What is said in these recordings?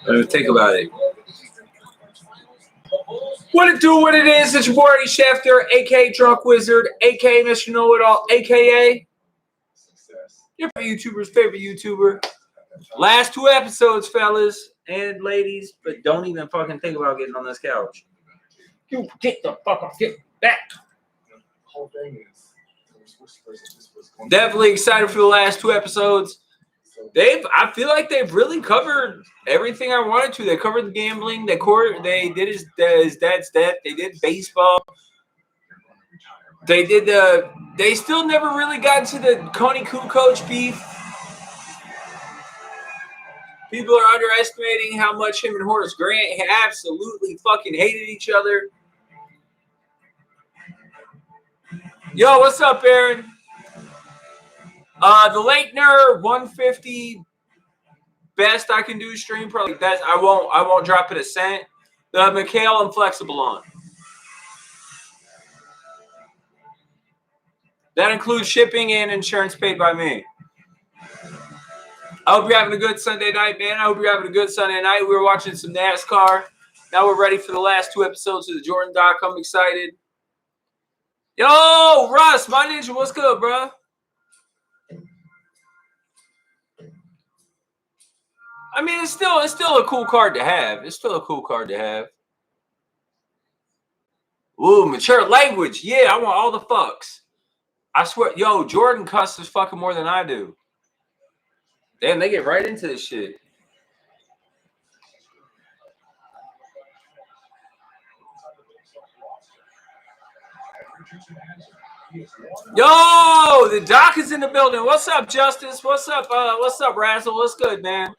Think about it. What it do, what it is, it's your boy Eddie Schefter, a.k.a. Drunk Wizard, a.k.a. Mr. Know-It-All, a.k.a. your YouTuber's favorite YouTuber. Last 2 episodes, fellas and ladies, but don't even fucking think about getting on this couch. You get the fuck off, get back. Definitely excited for the last 2 episodes. I feel like they've really covered everything I wanted to. They covered the gambling. They did his dad's death. They did baseball. They did they still never really got to the Coney Kukoc beef. People are underestimating how much him and Horace Grant absolutely fucking hated each other. Yo, what's up, Aaron? The Leitner 150 best I can do stream, probably best. I won't drop it a cent. The McHale I'm flexible on. That includes shipping and insurance paid by me. I hope you're having a good Sunday night, man. I hope you're having a good Sunday night. We were watching some NASCAR. Now we're ready for the last 2 episodes of the Jordan Doc. I'm excited. Yo, Russ, my ninja, what's good, bro? I mean, it's still a cool card to have. It's still a cool card to have. Ooh, mature language. Yeah, I want all the fucks. I swear, yo, Jordan cusses fucking more than I do. Damn, they get right into this shit. Yo, the doc is in the building. What's up, Justice? What's up? What's up, Razzle? What's good, man?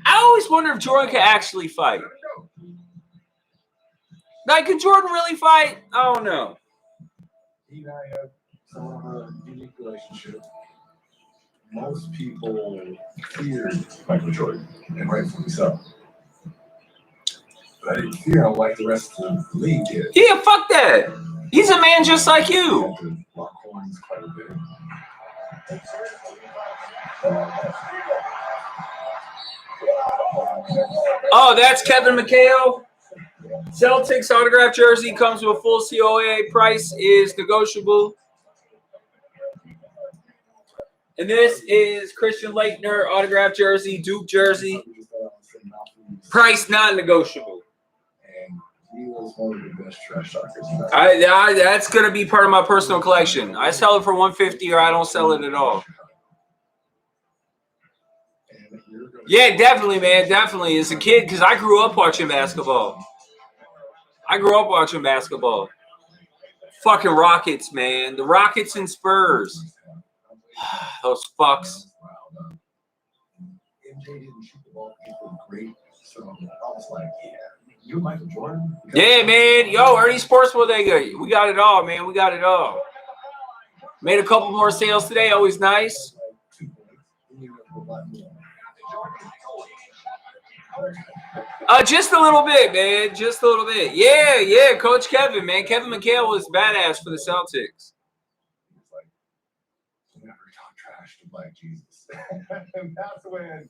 I always wonder if Jordan could actually fight. Like, could Jordan really fight? I don't know. He and I have somewhat of a unique relationship. Most people fear Michael Jordan, and rightfully so. But I didn't fear him like the rest of the league did. Yeah, fuck that. He's a man just like you. Lock horns quite a bit. Oh, that's Kevin McHale. Celtics autograph jersey comes with a full COA. Price is negotiable. And this is Christian Leitner autograph jersey, Duke jersey. Price non-negotiable. And he was one of the best trash talkers. That's going to be part of my personal collection. I sell it for $150 or I don't sell it at all. Yeah, definitely, man. Definitely. As a kid, because I grew up watching basketball. Fucking Rockets, man. The Rockets and Spurs. Those fucks. MJ didn't shoot the ball great, so I was like, yeah, you Michael Jordan? Yeah, man. Yo, Ernie Sports Bodega. We got it all, man. We got it all. Made a couple more sales today. Always nice. Just a little bit, man. Just a little bit. Yeah. Coach Kevin, man. Kevin McHale was badass for the Celtics. Never talk trash to Black Jesus. And that's when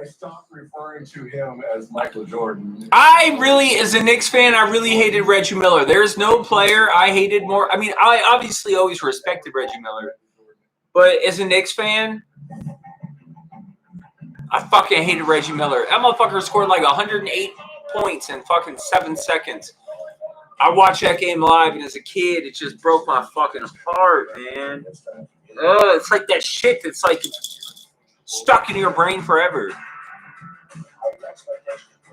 I stopped referring to him as Michael Jordan. I really, as a Knicks fan, I really hated Reggie Miller. There's no player I hated more. I mean, I obviously always respected Reggie Miller. But as a Knicks fan, I fucking hated Reggie Miller. That motherfucker scored like 108 points in fucking 7 seconds. I watched that game live, and as a kid, it just broke my fucking heart, man. It's like that shit that's like stuck in your brain forever.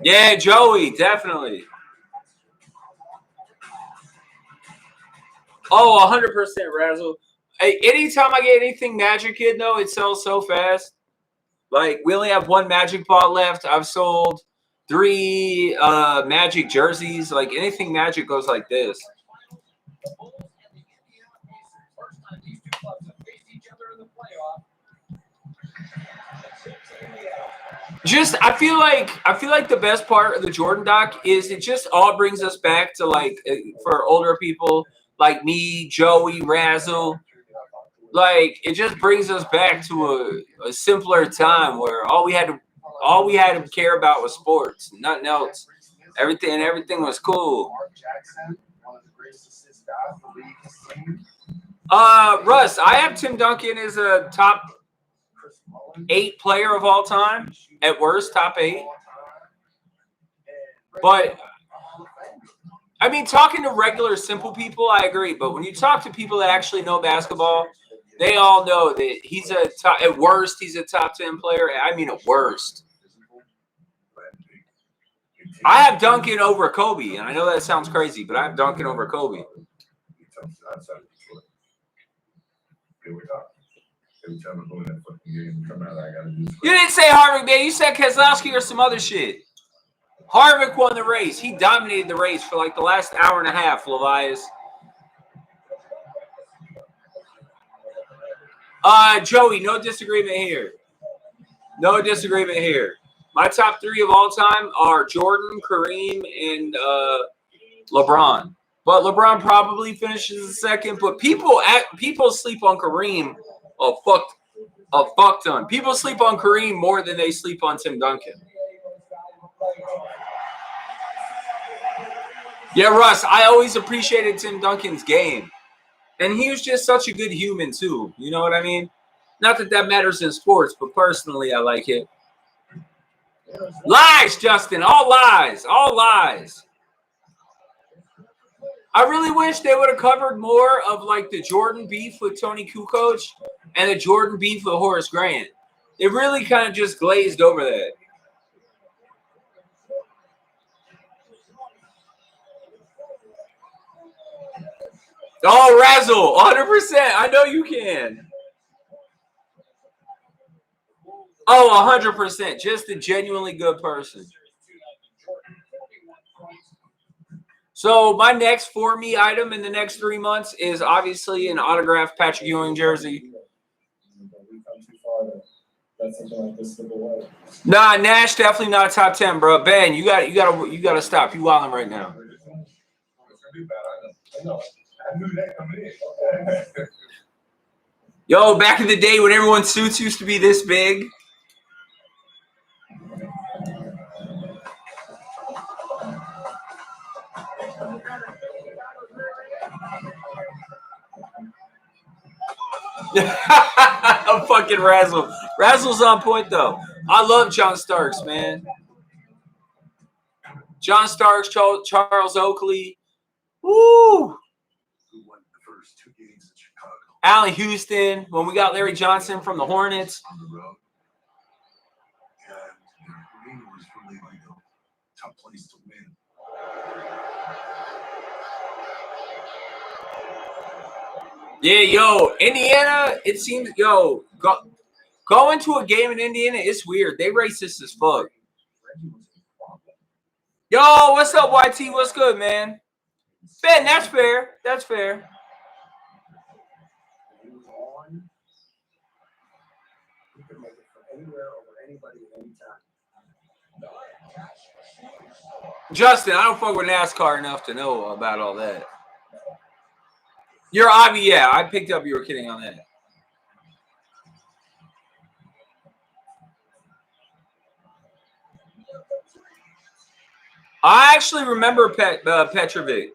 Yeah, Joey, definitely. Oh, 100% Razzle. Hey, anytime I get anything Magic Kid, though, it sells so fast. Like, we only have 1 Magic ball left. I've sold 3 Magic jerseys. Like, anything Magic goes like this. Just I feel like the best part of the Jordan doc is it just all brings us back to like for older people like me, Joey, Razzle. Like it just brings us back to a simpler time where all we had to care about was sports, nothing else. Everything was cool. Russ, I have Tim Duncan as a top 8 player of all time. At worst, top 8. But I mean, talking to regular, simple people, I agree. But when you talk to people that actually know basketball, they all know that he's a top, at worst, he's a top 10 player. I mean, at worst. I have Duncan over Kobe, and I know that sounds crazy, but I have Duncan over Kobe. You didn't say Harvick, man. You said Keselowski or some other shit. Harvick won the race. He dominated the race for like the last hour and a half, Levias. Joey, no disagreement here. No disagreement here. My top 3 of all time are Jordan, Kareem, and LeBron. But LeBron probably finishes second. But people sleep on Kareem a fuck ton. People sleep on Kareem more than they sleep on Tim Duncan. Yeah, Russ, I always appreciated Tim Duncan's game. And he was just such a good human, too. You know what I mean? Not that matters in sports, but personally, I like it. Lies, Justin. All lies. All lies. I really wish they would have covered more of, like, the Jordan beef with Tony Kukoc and the Jordan beef with Horace Grant. It really kind of just glazed over that. Oh, Razzle, 100%. I know you can. Oh, 100%. Just a genuinely good person. So my next for me item in the next 3 months is obviously an autographed Patrick Ewing jersey. Nah, Nash definitely not top 10, bro. Ben, you gotta stop. You wilding right now. Yo, back in the day when everyone's suits used to be this big. I'm fucking Razzle. Razzle's on point, though. I love John Starks, man. John Starks, Charles Oakley. Woo! Allen Houston. When we got Larry Johnson from the Hornets. Yeah, yo, Indiana, it seems, yo, going to a game in Indiana, it's weird. They racist as fuck. Yo, what's up, YT? What's good, man? Ben, that's fair. That's fair. Justin, I don't fuck with NASCAR enough to know about all that. You're obvious. Yeah, I picked up you were kidding on that. I actually remember Petrovic.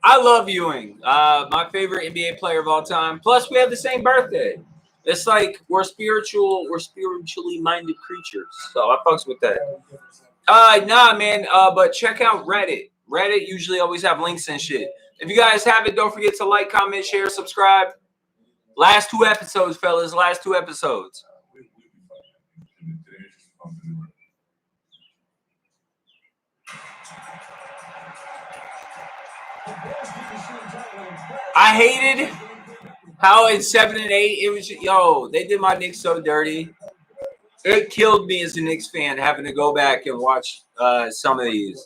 I love Ewing. My favorite NBA player of all time. Plus, we have the same birthday. It's like we're spiritually minded creatures. So I fucks with that. Nah, man. But check out Reddit. Reddit usually always have links and shit. If you guys have it, don't forget to like, comment, share, subscribe. Last 2 episodes, fellas. Last 2 episodes. I hated how in 7 and 8 it was. Yo, they did my Knicks so dirty. It killed me as a Knicks fan having to go back and watch some of these.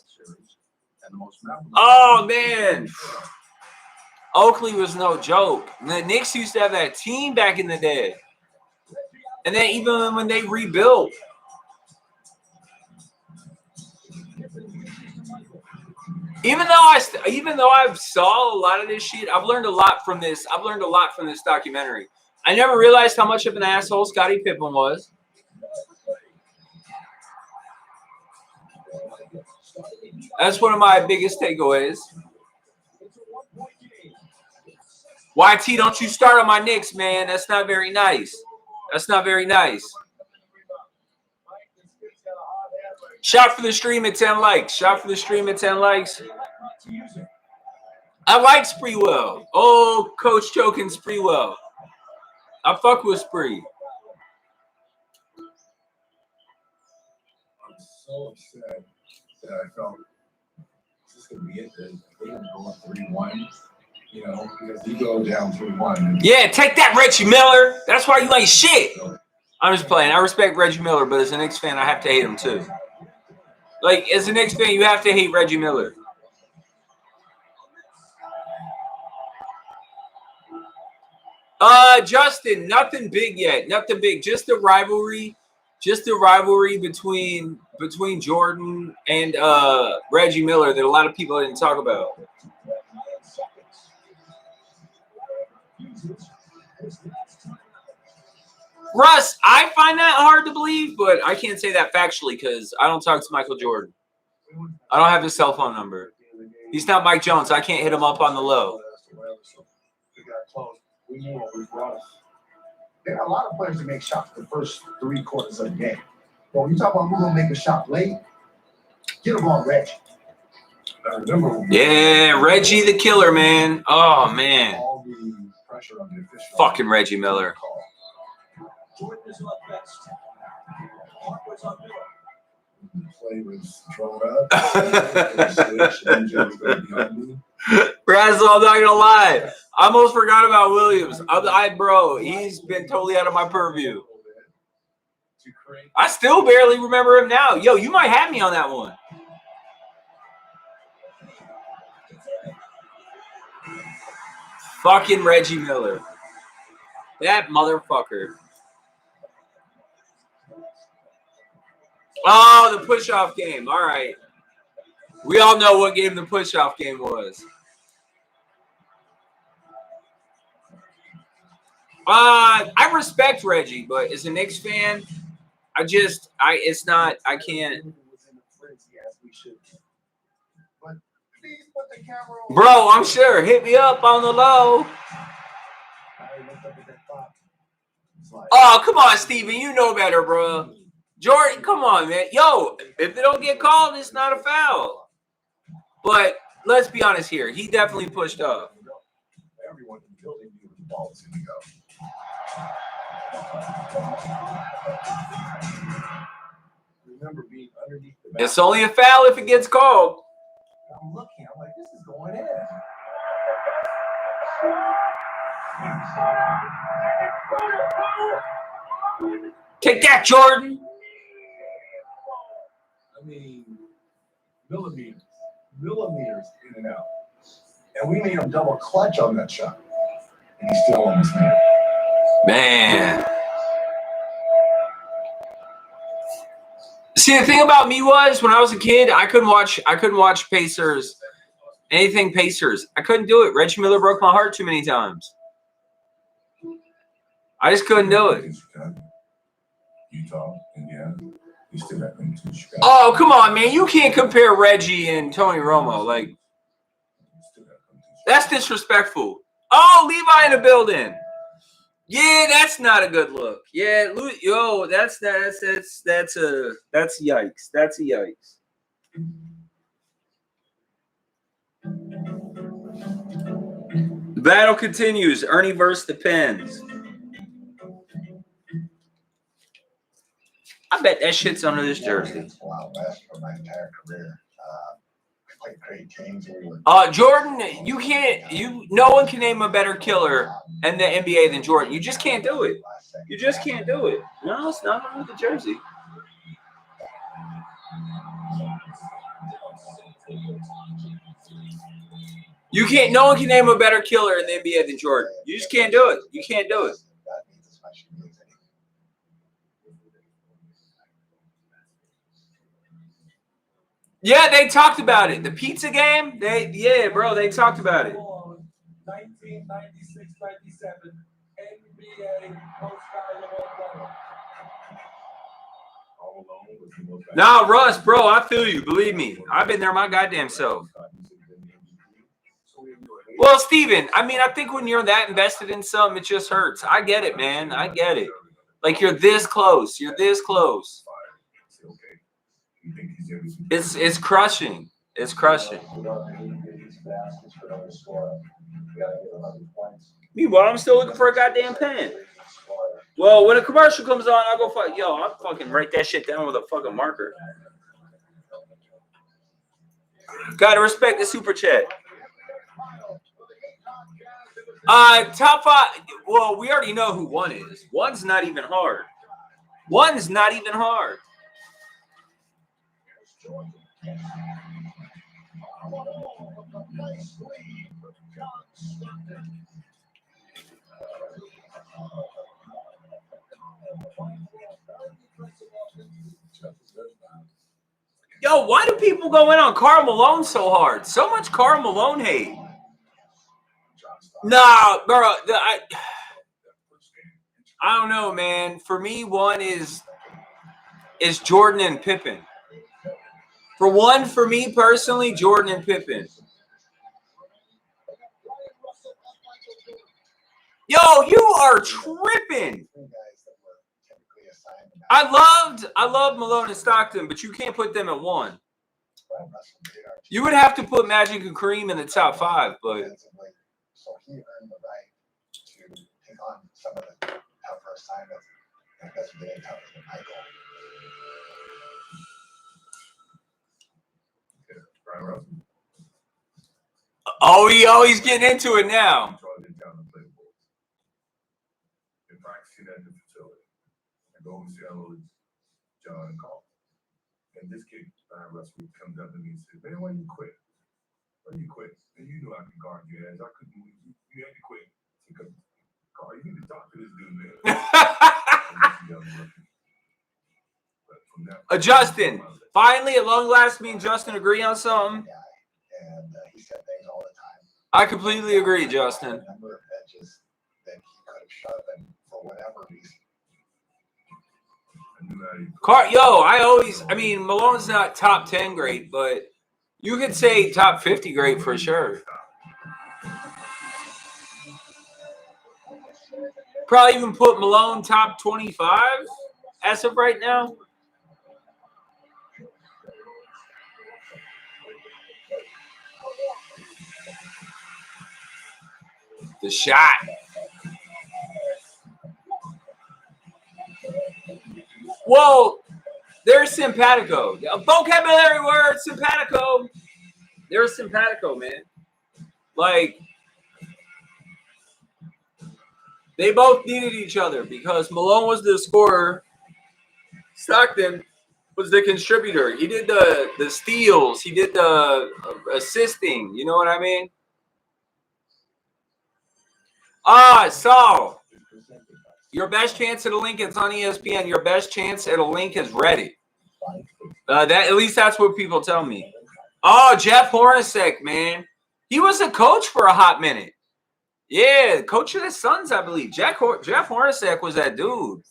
Oh man, Oakley was no joke. The Knicks used to have that team back in the day, and then even when they rebuilt, Even though I've saw a lot of this shit, I've learned a lot from this. I've learned a lot from this documentary. I never realized how much of an asshole Scottie Pippen was. That's one of my biggest takeaways. YT, don't you start on my Knicks, man. That's not very nice. That's not very nice. Shout for the stream at 10 likes. Shout for the stream at 10 likes. I like Spreewell. Oh, Coach choking Spreewell. I fuck with Spree. I'm so upset that I felt this is going to be it. They're going to go up 3-1. You know, because you go down 3-1. Yeah, take that, Reggie Miller. That's why you ain't shit. I'm just playing. I respect Reggie Miller, but as a Knicks fan, I have to hate him too. Like, as a Knicks fan, you have to hate Reggie Miller. Justin, nothing big yet. Nothing big. Just the rivalry. Just the rivalry between Jordan and Reggie Miller that a lot of people didn't talk about. Russ, I find that hard to believe, but I can't say that factually because I don't talk to Michael Jordan. I don't have his cell phone number. He's not Mike Jones. I can't hit him up on the low. There are a lot of players that make shots the first 3 quarters of the game. But when you talk about who's going to make a shot late, get them on Reggie. I remember. Yeah, Reggie the killer, man. Oh, man. All the pressure on the official. Fucking Reggie Miller. Jordan is up next. The play was drawn up. Razzle, I'm not gonna lie. I almost forgot about Williams. Bro, he's been totally out of my purview. I still barely remember him now. Yo, you might have me on that one. Fucking Reggie Miller. That motherfucker. Oh, the push-off game. All right. We all know what game the push-off game was. I respect Reggie, but as a Knicks fan, I can't. Bro, I'm sure. Hit me up on the low. Oh, come on, Steven. You know better, bro. Jordan, come on, man. Yo, if they don't get called, it's not a foul. But let's be honest here. He definitely pushed up. Everyone in the building knew the ball was going to go. Remember being underneath the It's only a foul if it gets called. I'm looking. I'm like, this is going in. Take that, Jordan. I mean, millimeters in and out. And we made him double clutch on that shot. And he still almost made it. Man. See, the thing about me was when I was a kid, I couldn't watch Pacers, anything Pacers. I couldn't do it. Reggie Miller broke my heart too many times. I just couldn't do it. Utah, Indiana. You still got them to Chicago. Oh, come on, man. You can't compare Reggie and Tony Romo. Like, that's disrespectful. Oh, Levi in the building. Yeah, that's not a good look. Yeah, yo, that's yikes. That's a yikes. The battle continues. Ernie versus the Pens. I bet that shit's under this jersey. For my entire career. Played great games. Jordan, no one can name a better killer in the NBA than Jordan. You just can't do it. You just can't do it. No, it's not under the jersey. You can't. No one can name a better killer in the NBA than Jordan. You just can't do it. You can't do it. Yeah, they talked about it. The pizza game. Yeah, bro. They talked about it. 1996-97 NBA Most Valuable Player. All alone was the most Nah, Russ, bro. I feel you. Believe me. I've been there my goddamn self. Well, Steven, I mean, I think when you're that invested in something, it just hurts. I get it, man. I get it. Like, you're this close. You're this close. It's crushing. It's crushing. Meanwhile, I'm still looking for a goddamn pen. Well, when a commercial comes on, I'll go fuck. Yo, I'll fucking write that shit down with a fucking marker. Gotta respect the super chat. Top 5. Well, we already know who 1 is. 1's not even hard. 1's not even hard. Yo, why do people go in on Karl Malone so hard? So much Karl Malone hate. Nah, bro. I don't know, man. For me, 1 is Jordan and Pippen. For me personally, Jordan and Pippen. Yo, you are tripping. I loved Malone and Stockton, but you can't put them at 1. You would have to put Magic and Kareem in the top 5, but so he earned the right to take on some of the tougher assignments and that's really tougher than Michael. Oh, he's getting into it now. In practicing at the facility, I go over to John and Carl. And this kid, Brian Russell, comes up to me and says, "Man, why you quit? Why you quit? And you knew I could guard your ass. I couldn't. You had to quit." Because, Carl, you need to talk to this dude, man. Justin, finally, at long last, me and Justin agree on something. And he said things all the time. I completely agree, Justin. A number of edges that he could have shut them for whatever reason. I mean, Malone's not top 10 great, but you could say top 50 great for sure. Probably even put Malone top 25 as of right now. The shot. Well, there's simpatico. A vocabulary word, simpatico. There's simpatico, man. Like, they both needed each other because Malone was the scorer. Stockton was the contributor. He did the steals. He did the assisting. You know what I mean? So your best chance at a link is on ESPN. Your best chance at a link is Reddit. At least that's what people tell me. Oh, Jeff Hornacek, man. He was a coach for a hot minute. Yeah, coach of the Suns, I believe. Jeff Hornacek was that dude.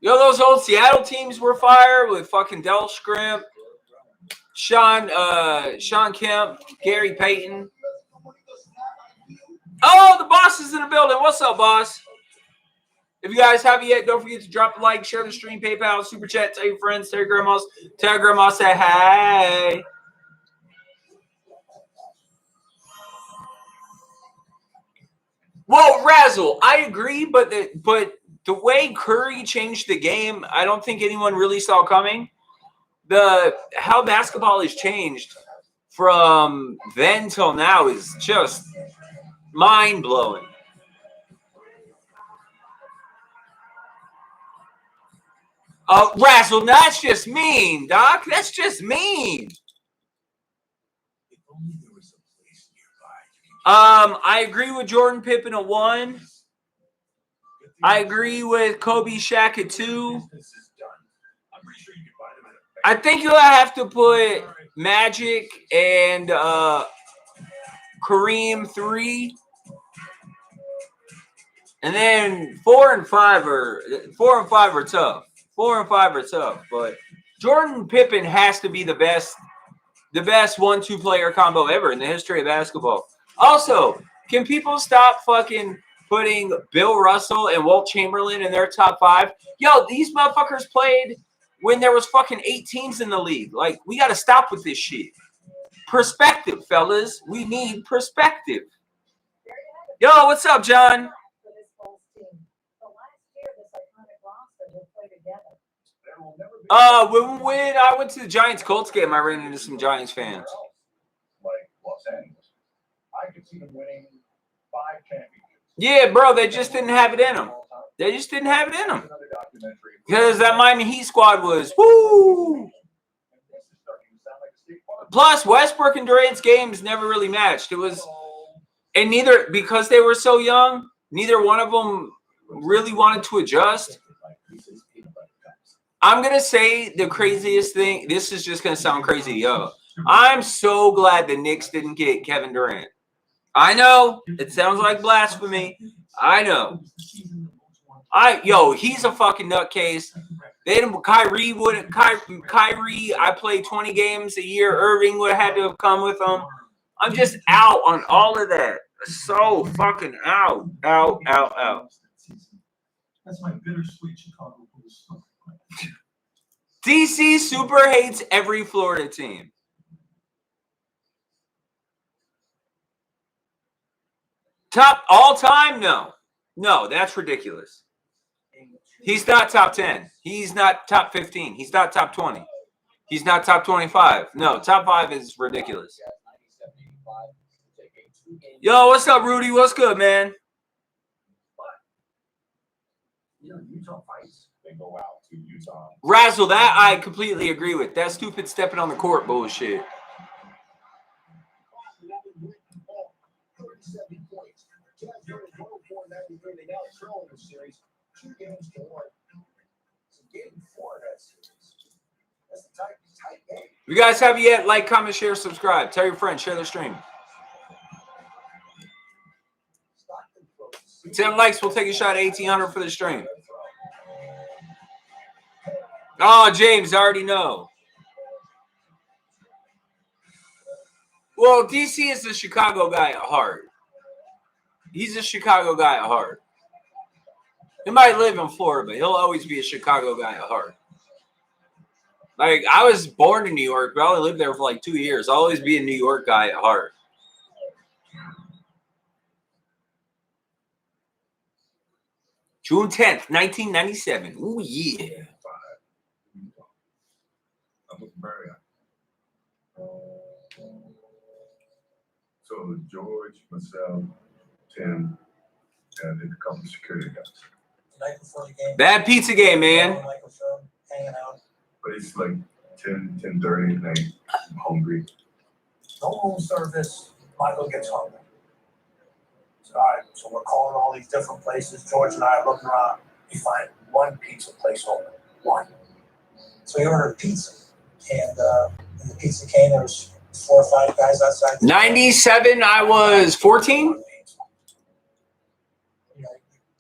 Yo, those old Seattle teams were fire with fucking Del Scrimp, Sean Kemp, Gary Payton. Oh, the boss is in the building. What's up, boss? If you guys haven't yet, don't forget to drop a like, share the stream, PayPal, Super Chat, tell your friends, tell your grandmas, say hey. Well, Razzle, I agree, but the way Curry changed the game, I don't think anyone really saw coming. How basketball has changed from then till now is just mind-blowing. Razzle, that's just mean, Doc. That's just mean. I agree with Jordan Pippen at 1. I agree with Kobe Shaq at 2. I think you'll have to put Magic and Kareem 3. And then 4 and 5 are tough. 4 and 5 are tough, but Jordan Pippen has to be the best 1-2 player combo ever in the history of basketball. Also, can people stop fucking putting Bill Russell and Wilt Chamberlain in their top 5? Yo, these motherfuckers played when there was fucking 8 teams in the league. Like, we got to stop with this shit. Perspective, fellas. We need perspective. Yo, what's up, John? When I went to the Giants Colts game, I ran into some Giants fans. Like Los Angeles, I could see them winning 5 championships. Yeah, bro, they just didn't have it in them. They just didn't have it in them. Because that Miami Heat squad was woo. Plus, Westbrook and Durant's games never really matched. It was, and because they were so young, neither one of them really wanted to adjust. I'm going to say the craziest thing. This is just going to sound crazy, yo. I'm so glad the Knicks didn't get Kevin Durant. I know. It sounds like blasphemy. I know. He's a fucking nutcase. Kyrie, I played 20 games a year. Irving would have had to have come with him. I'm just out on all of that. So fucking out. That's my bittersweet Chicago Bulls. DC super hates every Florida team. Top all time? No, that's ridiculous. He's not top 10. He's not top 15. He's not top 20. He's not top 25. No, top 5 is ridiculous. Yo, what's up, Rudy? What's good, man? Utah fights. They go out to Utah. Razzle, that I completely agree with. That stupid stepping on the court bullshit. 37 points. Jazz won 104-93. They now trail in the series 2 games to 1. So game 4 of that series. That's the tight game. If you guys haven't yet, like, comment, share, subscribe. Tell your friends, share the stream. 10 likes, we'll take a shot at 1,800 for the stream. Oh, James, I already know. Well, DC is a Chicago guy at heart. He's a Chicago guy at heart. He might live in Florida, but he'll always be a Chicago guy at heart. Like, I was born in New York, but I only lived there for like 2 years. I'll always be a New York guy at heart. June 10th, 1997. Ooh, yeah. I'm with Marriott. So George, myself, Tim, and a couple of security guys. Night before the game. Bad pizza game, man. Hanging out. But it's like 10:30 at night. I'm hungry. No room service. Michael gets hungry. So, all right, so we're calling all these different places. George and I are looking around. We find one pizza place open. One. So we ordered pizza. And when the pizza came, there was 4 or 5 guys outside. 97, I was 14. You know,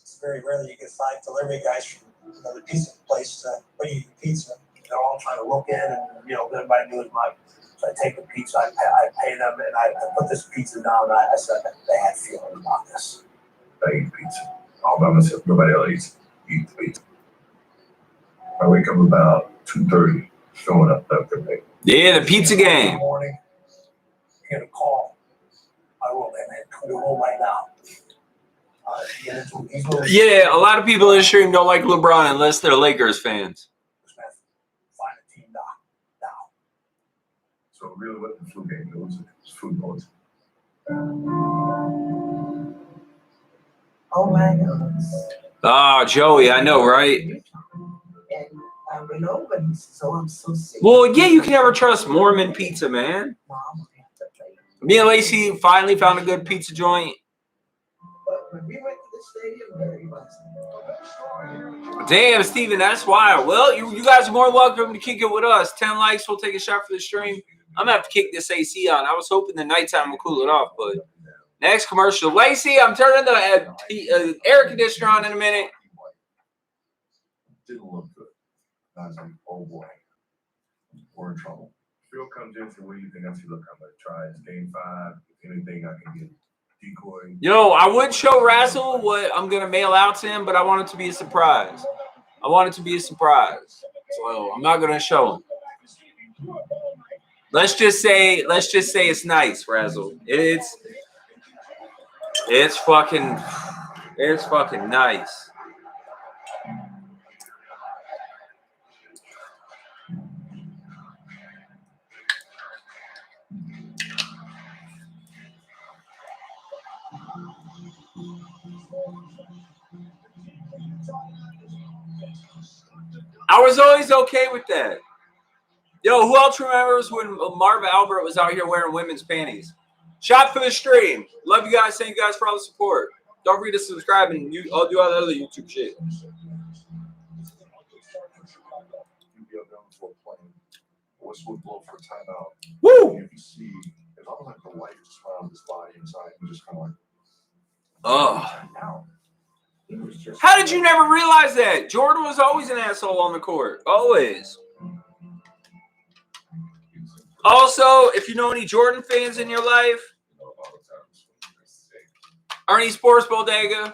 it's very rare that you get 5 delivery guys from the pizza place bring you pizza. They're all trying to look in, and everybody knew it was mine. So I take the pizza, I pay them, and I put this pizza down. And I said they had feelings about this. I eat pizza all by myself. Nobody else eats the pizza. I wake up about 2:30, showing up there. Yeah, the pizza game. Morning, you get a call. I will, man. Come to the room right now. Yeah, a lot of people in the stream don't like LeBron unless they're Lakers fans. Find a team now. So it really wasn't the flu game. It was food poisoning. Oh my goodness. Ah, Joey, I know, right? And I went over and so I'm so sick. Well, yeah, you can never trust Mormon pizza, man. Mom, I have to pay. Me and Lacey finally found a good pizza joint. But when we went to the stadium, very blessed. Damn, Steven, that's wild. Well, you guys are more than welcome to kick it with us. 10 likes, we'll take a shot for the stream. I'm going to have to kick this AC on. I was hoping the nighttime would cool it off, but next commercial. Lacey, I'm turning the air conditioner on in a minute. Didn't look good. I was like, oh boy, we're in trouble. Phil comes in and said, what do you think? I said, look, I'm going to try. It's game 5. If anything, I can get decoy. Yo, I would show Razzle what I'm going to mail out to him, but I want it to be a surprise. So I'm not going to show him. Let's just say it's nice, Razzle. It's fucking nice. I was always okay with that. Yo, who else remembers when Marv Albert was out here wearing women's panties? Shot for the stream. Love you guys. Thank you guys for all the support. Don't forget to subscribe and I'll do all the other YouTube shit. Whistle would blow for a timeout. Woo! You can see it's almost like the light just went out of his body inside. You just kind of like, oh. How did you never realize that? Jordan was always an asshole on the court. Always. Also, if you know any Jordan fans in your life, Ernie Sports Bodega.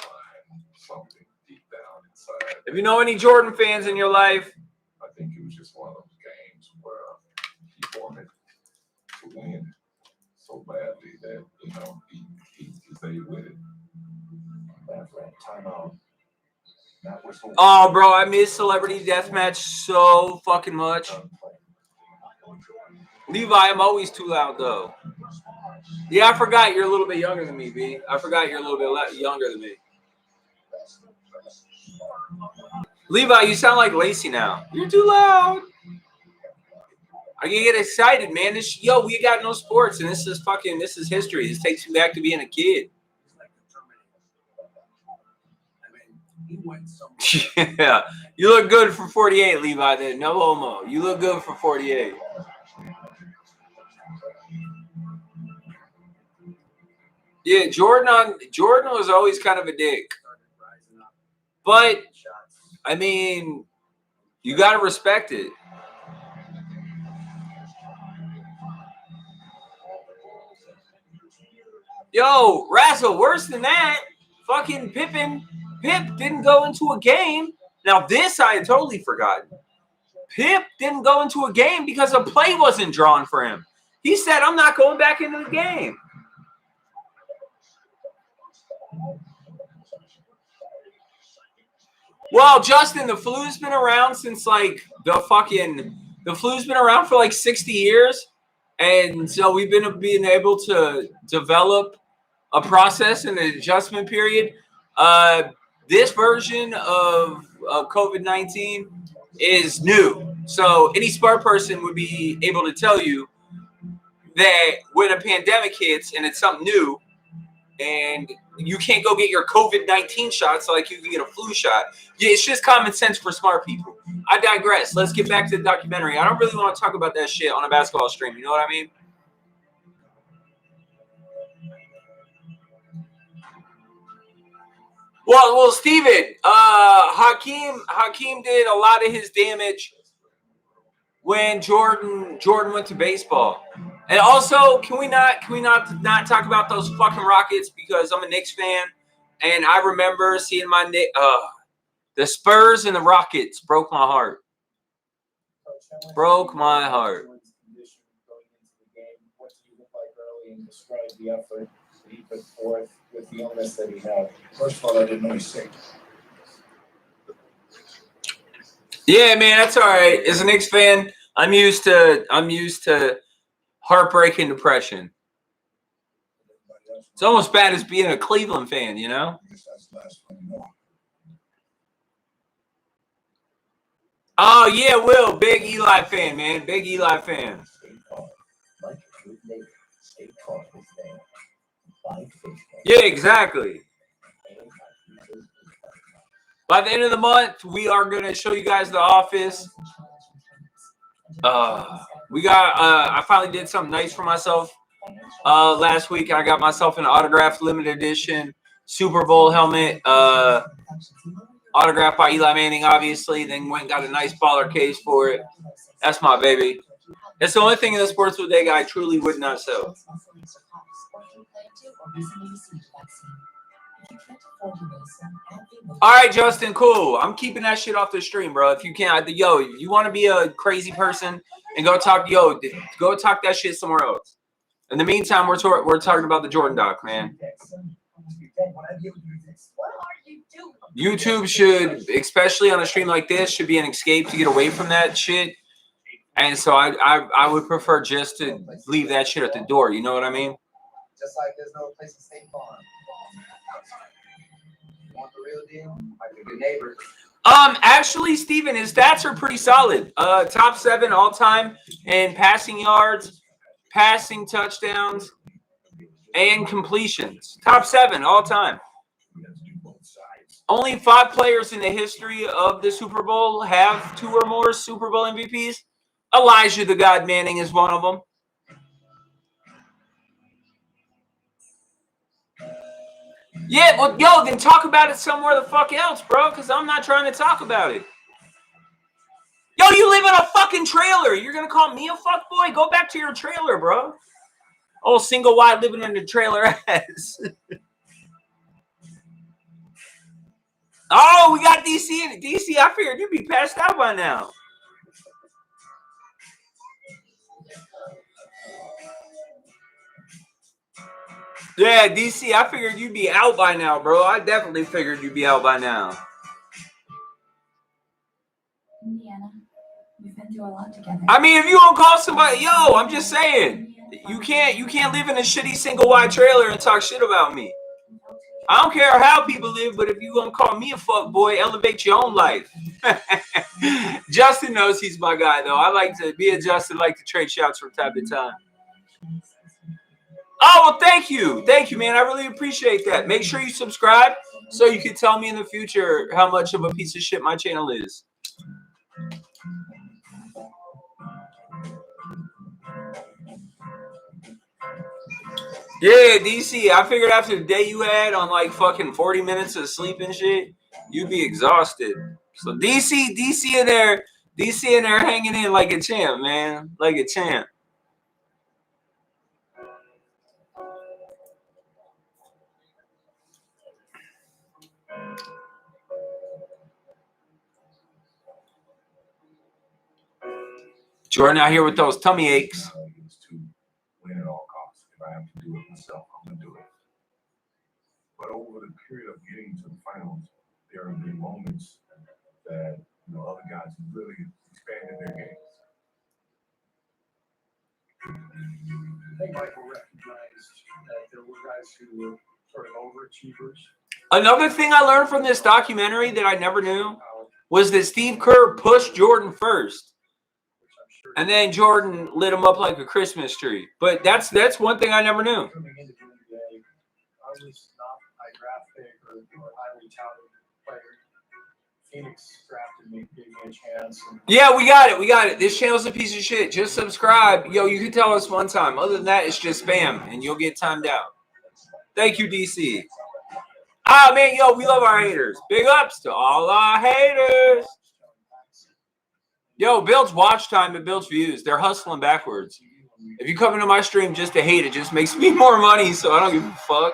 If you know any Jordan fans in your life, I think it was just one of those games where he wanted to win so badly that, you know, he stayed with it. Timeout. Oh, bro, I miss Celebrity Deathmatch so fucking much. Levi, I'm always too loud, though. Yeah, I forgot you're a little bit younger than me, B. I forgot you're a little bit younger than me. Levi, you sound like Lacey now. You're too loud. I can get excited, man. We got no sports, and this is history. This takes you back to being a kid. Yeah, you look good for 48, Levi. Then no homo. You look good for 48. Yeah, Jordan was always kind of a dick, but I mean, you gotta respect it. Yo, Razzle, worse than that, fucking Pip didn't go into a game. Now this I had totally forgotten. Pip didn't go into a game because a play wasn't drawn for him. He said, I'm not going back into the game. Well, Justin, the flu's been around since like the flu's been around for like 60 years. And so we've been being able to develop a process and an adjustment period. This version of COVID-19 is new. So any smart person would be able to tell you that when a pandemic hits and it's something new and you can't go get your COVID-19 shots like you can get a flu shot. Yeah, it's just common sense for smart people. I digress. Let's get back to the documentary. I don't really want to talk about that shit on a basketball stream. You know what I mean? Well, Steven, Hakeem did a lot of his damage when Jordan went to baseball. And also, can we not talk about those fucking Rockets, because I'm a Knicks fan and I remember seeing the Spurs and the Rockets broke my heart. Broke my heart. What do you look like early, and describe the effort that he put forth with the illness that he had? First of all, I didn't know he's sick. Yeah, man, that's all right. As a Knicks fan, I'm used to heartbreak and depression. It's almost bad as being a Cleveland fan, you know? Oh, yeah, Will. Big Eli fan, man. Big Eli fan. Yeah, exactly. By the end of the month, we are going to show you guys the office. I finally did something nice for myself last week. I got myself an autographed limited edition Super Bowl helmet, autographed by Eli Manning, obviously. Then went and got a nice baller case for it. That's my baby. It's the only thing in the sports bodega I truly would not sell. All right, Justin, cool. I'm keeping that shit off the stream, bro. If you can't, if you want to be a crazy person and go talk that shit somewhere else. In the meantime, we're talking about the Jordan doc, man. YouTube should, especially on a stream like this, should be an escape to get away from that shit. And so I would prefer just to leave that shit at the door. You know what I mean? Just like there's no place to State Farm. You want the real deal? Like a good neighbor. Actually, Steven, his stats are pretty solid. Top 7 all time in passing yards, passing touchdowns, and completions. Top 7 all time. Only 5 players in the history of the Super Bowl have 2 or more Super Bowl MVPs. Elijah the God Manning is one of them. Yeah, well, yo, then talk about it somewhere the fuck else, bro, because I'm not trying to talk about it. Yo, you live in a fucking trailer. You're going to call me a fuckboy? Go back to your trailer, bro. Oh, single wide living in the trailer ass. Oh, we got DC in it. DC, I figured you'd be passed out by now. Yeah, DC, I figured you'd be out by now, bro. I definitely figured you'd be out by now. Indiana, we've been through a lot together. I mean, if you don't call somebody, yo, I'm just saying. You can't live in a shitty single wide trailer and talk shit about me. I don't care how people live, but if you gonna call me a fuck boy, elevate your own life. Justin knows he's my guy, though. I like to be a Justin, like to trade shouts from time to time. Oh, well, thank you, man. I really appreciate that. Make sure you subscribe so you can tell me in the future how much of a piece of shit my channel is. Yeah, DC, I figured after the day you had on like fucking 40 minutes of sleep and shit, you'd be exhausted. So DC in there hanging in like a champ, man. Like a champ. Jordan out here with those tummy aches. Win at all costs. If I have to do it myself, I'm gonna do it. But over the period of getting to the finals, there have been moments that other guys have really expanded their games. I think Michael recognized that there were guys who were sort of overachievers. Another thing I learned from this documentary that I never knew was that Steve Kerr pushed Jordan first. And then Jordan lit him up like a Christmas tree. But that's one thing I never knew. Coming into the NBA, I was not a draft pick or highly touted player. Phoenix drafted me, gave me a chance. Yeah, we got it. This channel's a piece of shit. Just subscribe. Yo, you can tell us one time. Other than that, it's just spam, and you'll get timed out. Thank you, DC. Ah, man, yo, we love our haters. Big ups to all our haters. Yo, builds watch time and builds views. They're hustling backwards. If you come into my stream just to hate, it just makes me more money, so I don't give a fuck.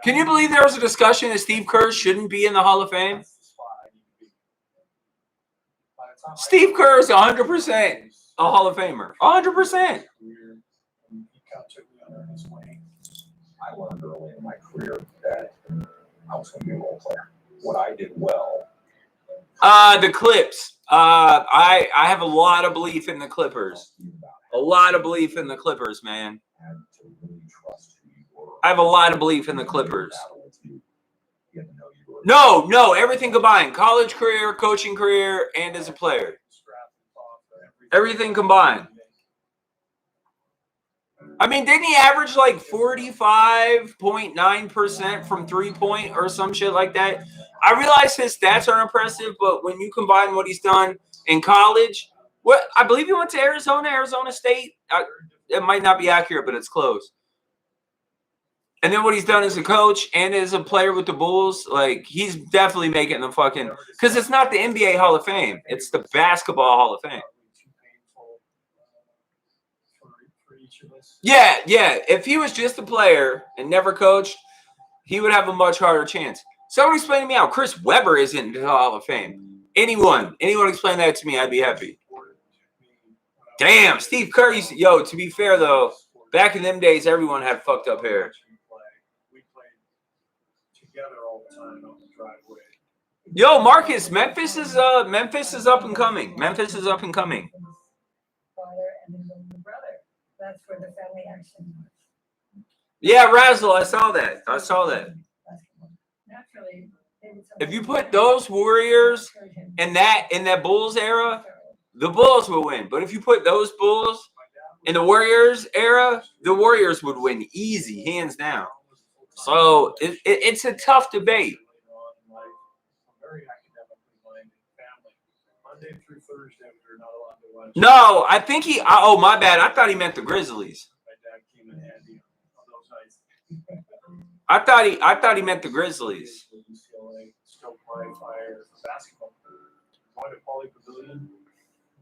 Can you believe there was a discussion that Steve Kerr shouldn't be in the Hall of Fame? Steve Kerr is 100% a Hall of Famer. 100%. I learned early in my career that I was going to be a role player. What I did well. The Clips. I have a lot of belief in the Clippers. A lot of belief in the Clippers, man. I have a lot of belief in the Clippers. No, everything combined. College career, coaching career, and as a player. Everything combined. I mean, didn't he average like 45.9% from 3-point or some shit like that? I realize his stats are impressive, but when you combine what he's done in college, I believe he went to Arizona State. It might not be accurate, but it's close. And then what he's done as a coach and as a player with the Bulls, like he's definitely making the fucking, because it's not the NBA Hall of Fame, it's the Basketball Hall of Fame. Yeah. If he was just a player and never coached, he would have a much harder chance. Someone explain to me how Chris Webber isn't in the Hall of Fame. Anyone explain that to me, I'd be happy. Damn, Steve Curry. Yo, to be fair though, back in them days, everyone had fucked up hair. We played together all the time on the driveway. Yo, Marcus, Memphis is up and coming. Memphis is up and coming. Father and his older brother. That's where the family action was. Yeah, Razzle, I saw that. Naturally, if you put those Warriors in that Bulls era, the Bulls will win. But if you put those Bulls in the Warriors era, the Warriors would win easy, hands down. So it's a tough debate. Monday through Thursday, we're not allowed to watch. No, I think oh, my bad. I thought he meant the Grizzlies. My dad came in handy on those nights. I thought he meant the Grizzlies. UCLA still playing fire basketball. Going to Pauley Pavilion in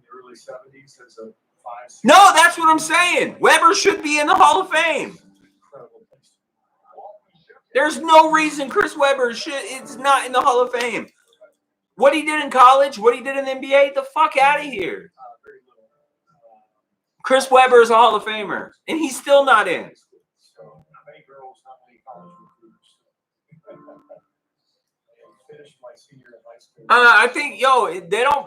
the early 70s as a 5. No, that's what I'm saying. Webber should be in the Hall of Fame. Incredible place. There's no reason Chris Webber is not in the Hall of Fame. What he did in college, what he did in the NBA, the fuck out of here. Very little. Chris Webber is a Hall of Famer, and he's still not in. So, not many girls, not many college recruiters. I finished my senior in high school. I think, they don't.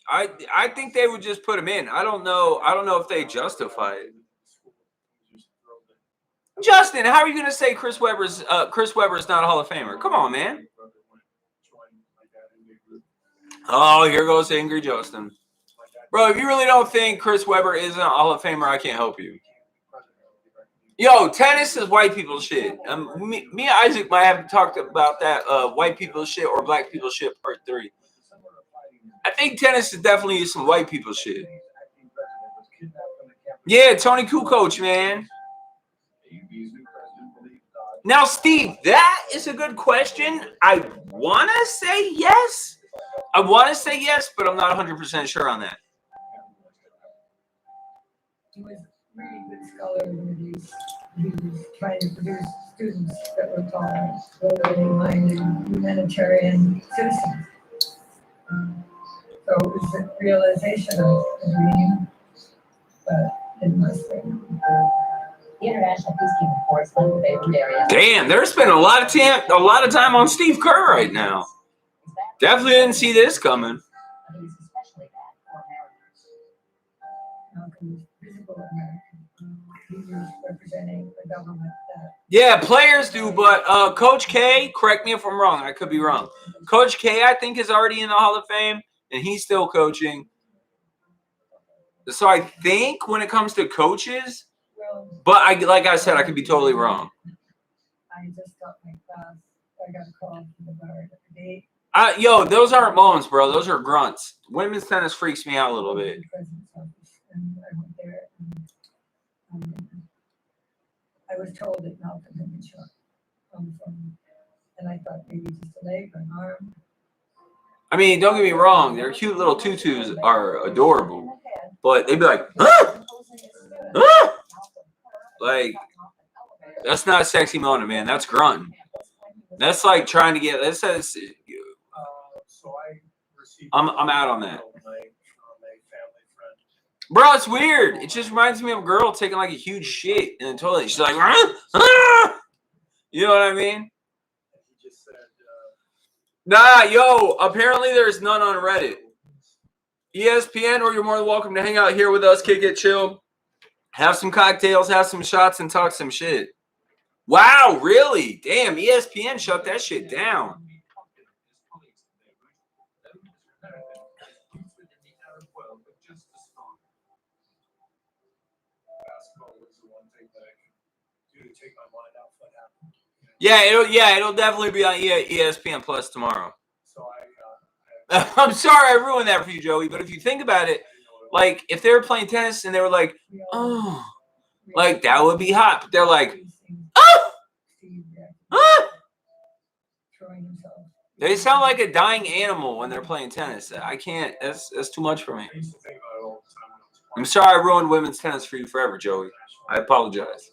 I think they would just put him in. I don't know if they justify it. Justin, how are you going to say Chris Webber is not a Hall of Famer? Come on, man. Oh, here goes angry Justin. Bro, if you really don't think Chris Webber isn't a Hall of Famer, I can't help you. Yo, tennis is white people shit. Me and Isaac might have talked about that white people shit or black people shit part 3. I think tennis is definitely some white people shit. Yeah, Tony Kukoc, man. Now, Steve, that is a good question. I want to say yes. But I'm not 100% sure on that. He was a really good scholar when he was trying to produce students that were tolerant, open-minded, humanitarian citizens. So it was a realization of a dream, but it must be. The International Peacekeeping Force left the Beirut area. Damn, they're spending a lot of time on Steve Kerr right now. Definitely didn't see this coming. But he's especially bad for Americans. Malcolm's visible American leaders representing the government that. Yeah, players do, but Coach K, correct me if I'm wrong. I could be wrong. Coach K, I think, is already in the Hall of Fame, and he's still coaching. So I think when it comes to coaches, but like I said, I could be totally wrong. I just got my class. I got a call from the bar at the gate. Those aren't moans, bro. Those are grunts. Women's tennis freaks me out a little bit. And I went there, and I was told that Malcolm had been shot on the phone, and I thought maybe just a leg or an arm. I mean, don't get me wrong. Their cute little tutus are adorable, but they'd be like, ah! Ah! Like, that's not a sexy moaning, man. That's grunting. That's like trying to get. That says. I'm out on that. Bro, it's weird. It just reminds me of a girl taking like a huge shit in the toilet. She's like, you know what I mean? Nah, apparently there's none on Reddit. ESPN, or you're more than welcome to hang out here with us, kick it, chill, have some cocktails, have some shots, and talk some shit. Wow, really? Damn, ESPN shut that shit down. something that I can do to take my mind off what happened. It'll definitely be on ESPN Plus tomorrow. So I'm sorry I ruined that for you, Joey, but if you think about it, like if they were playing tennis and they were like, oh, like that would be hot. But they're like, oh, they sound like a dying animal when they're playing tennis. I can't. That's too much for me. I used to think about it all the time when I was I'm sorry I ruined women's tennis for you forever, Joey. I apologize.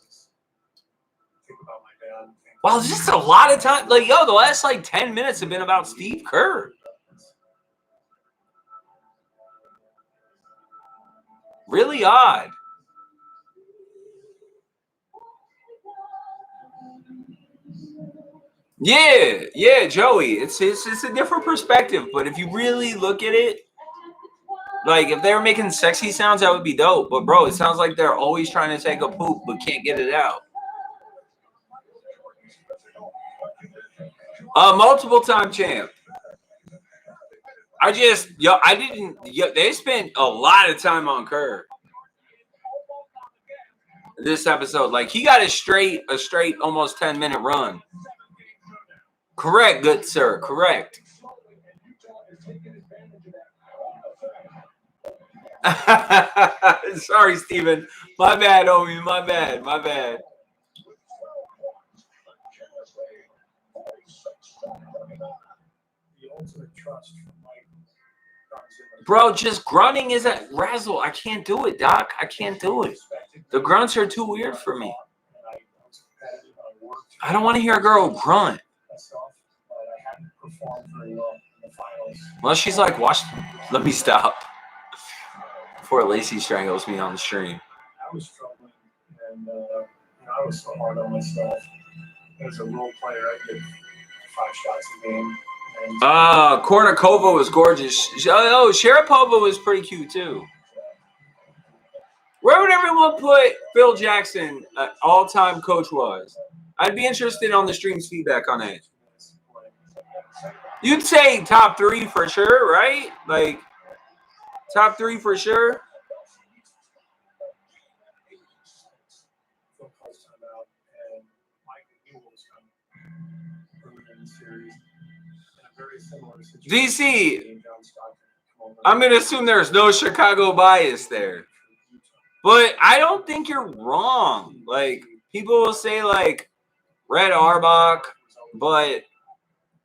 think about my dad. Wow, this is a lot of time. Like, yo, the last like 10 minutes have been about Steve Kerr. Really odd. Yeah, Joey. It's a different perspective, but if you really look at it, like if they were making sexy sounds, that would be dope. But bro, it sounds like they're always trying to take a poop but can't get it out. Multiple time champ. They spent a lot of time on Kerr this episode. Like he got a straight almost 10-minute run. Correct, good sir. Correct. Sorry, Steven. My bad, homie. My bad. The ultimate trust from Mike comes in. Bro, just grunting is a razzle. I can't do it, Doc. I can't do it. The grunts are too weird for me. I don't want to hear a girl grunt. Myself, but I hadn't performed very well in the finals. Well, she's like, watch. Let me stop before Lacey strangles me on the stream. I was struggling, and I was so hard on myself. As a role player, I did 5 shots a game. Kornikova was gorgeous. Oh, Sharapova was pretty cute too. Where would everyone put Phil Jackson all-time coach-wise? I'd be interested on the stream's feedback on that. You'd say top 3 for sure, right? Like top 3 for sure. DC, I'm going to assume there's no Chicago bias there. But I don't think you're wrong. Like, people will say, like, Red Auerbach, but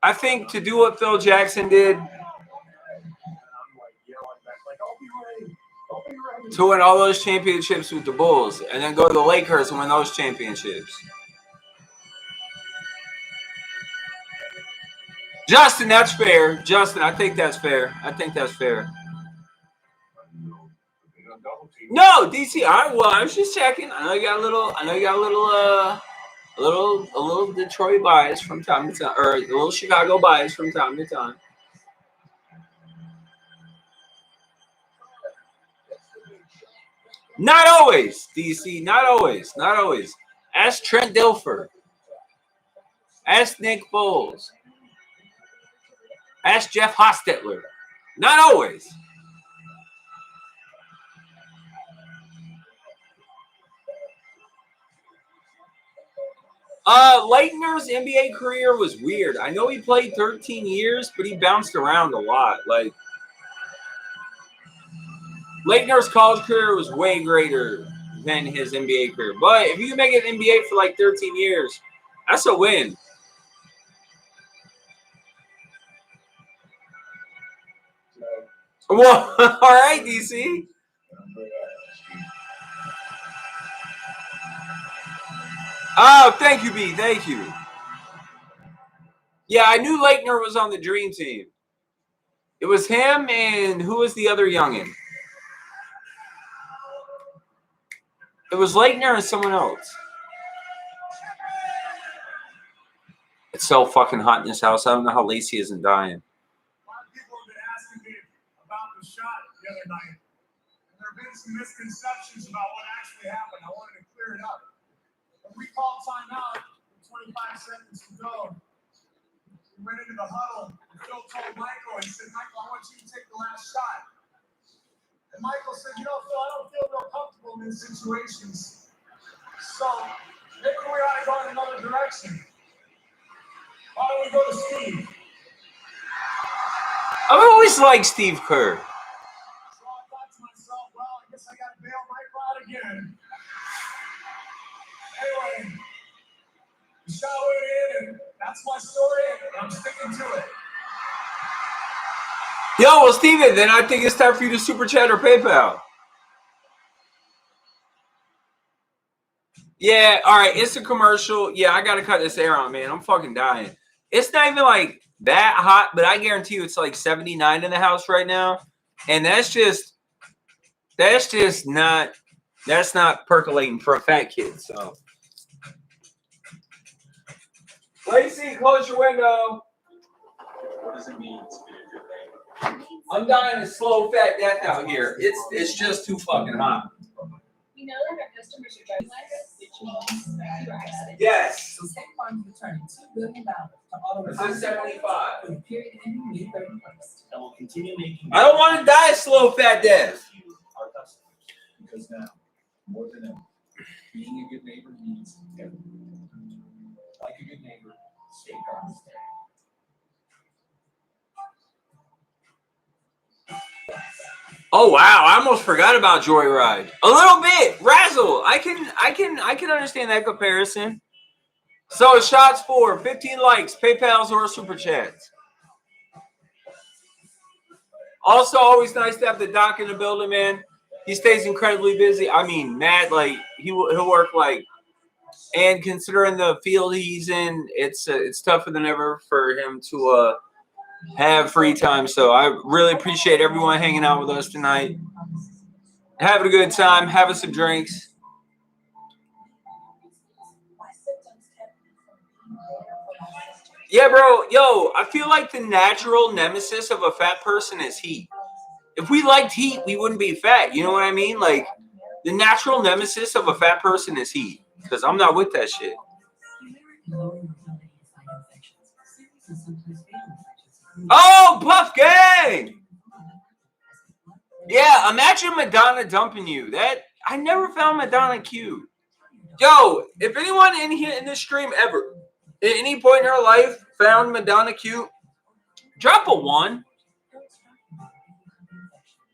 I think to do what Phil Jackson did, to win all those championships with the Bulls, and then go to the Lakers and win those championships. Justin, that's fair. Justin, I think that's fair. No, DC. I was just checking. I know you got a little Detroit bias from time to time, or a little Chicago bias from time to time. Not always, DC. Not always. Ask Trent Dilfer. Ask Nick Foles. Ask Jeff Hostetler. Not always. Leitner's NBA career was weird. I know he played 13 years, but he bounced around a lot. Like, Leitner's college career was way greater than his NBA career. But if you can make an NBA for like 13 years, that's a win. Well, all right, DC. Oh, thank you, B. Thank you. Yeah, I knew Leitner was on the dream team. It was him and who was the other youngin? It was Leitner and someone else. It's so fucking hot in this house. I don't know how Lacey isn't dying. A lot of people have been asking me about the shot the other night. And there have been some misconceptions about what actually happened. I wanted to clear it up. When we called timeout with 25 seconds to go, we went into the huddle, and Phil told Michael, he said, Michael, I want you to take the last shot. And Michael said, Phil, I don't feel real comfortable in these situations. So maybe we ought to go in another direction. Why don't we go to Steve? I've always liked Steve Kerr. So I thought to myself, well, I guess I got to bail Michael out again. Anyway, the show went in, and that's my story, and I'm sticking to it. Yo, well, Steven, then I think it's time for you to super chat or PayPal. Yeah, all right, it's a commercial. Yeah, I got to cut this air on, man. I'm fucking dying. It's not even like that hot, but I guarantee you it's like 79 in the house right now. And that's not percolating for a fat kid. So, Lacey, close your window. What does it mean to be a good neighbor? I'm dying a slow fat death out here. It's just too fucking hot. We know that our customers are driving less, which means fewer accidents. Yes. So State Farm is returning $2 billion to auto This is 75. for the period ending May 31st. And we'll continue making. I don't want to die a slow fat death. Our customers, because now, more than ever, being a good neighbor means everything. Like a good neighbor, State Farm is there. Oh wow, I almost forgot about Joyride. A little bit. Razzle. I can understand that comparison. So shots for 15 likes, PayPals or super chats. Also, always nice to have the doc in the building, man. He stays incredibly busy. I mean, Matt, like he'll work like, and considering the field he's in, it's tougher than ever for him to have free time. So I really appreciate everyone hanging out with us tonight. Having a good time, having some drinks. Yeah, bro. Yo, I feel like the natural nemesis of a fat person is heat. If we liked heat, we wouldn't be fat. You know what I mean? Like, the natural nemesis of a fat person is heat. Because I'm not with that shit. Oh, Puff Gang! Yeah, imagine Madonna dumping you. That I never found Madonna cute. Yo, if anyone in here in this stream ever, at any point in her life, found Madonna cute, drop a 1.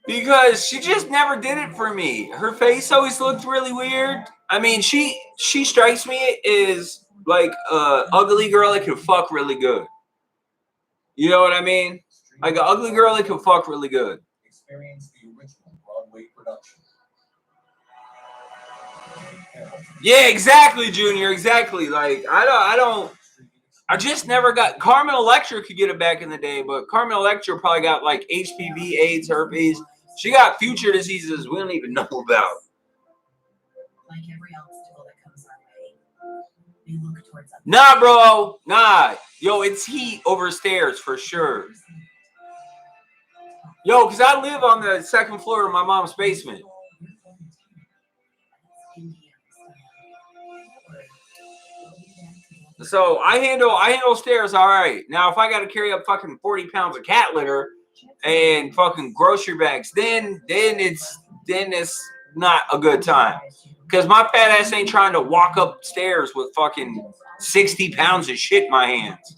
Because she just never did it for me. Her face always looked really weird. I mean, she strikes me as like an ugly girl that can fuck really good. You know what I mean? Like an ugly girl that can fuck really good. Experience the original Broadway production. Yeah, exactly, Junior. Exactly. Like I just never got. Carmen Electra could get it back in the day, but Carmen Electra probably got like HPV, AIDS, herpes. She got future diseases we don't even know about. Like every obstacle that comes our way, we look towards others. Nah, bro. Nah. Yo, it's heat over stairs for sure. Yo, because I live on the second floor of my mom's basement. So I handle stairs all right. Now, if I got to carry up fucking 40 pounds of cat litter and fucking grocery bags, then it's not a good time. Because my fat ass ain't trying to walk upstairs with fucking 60 pounds of shit in my hands.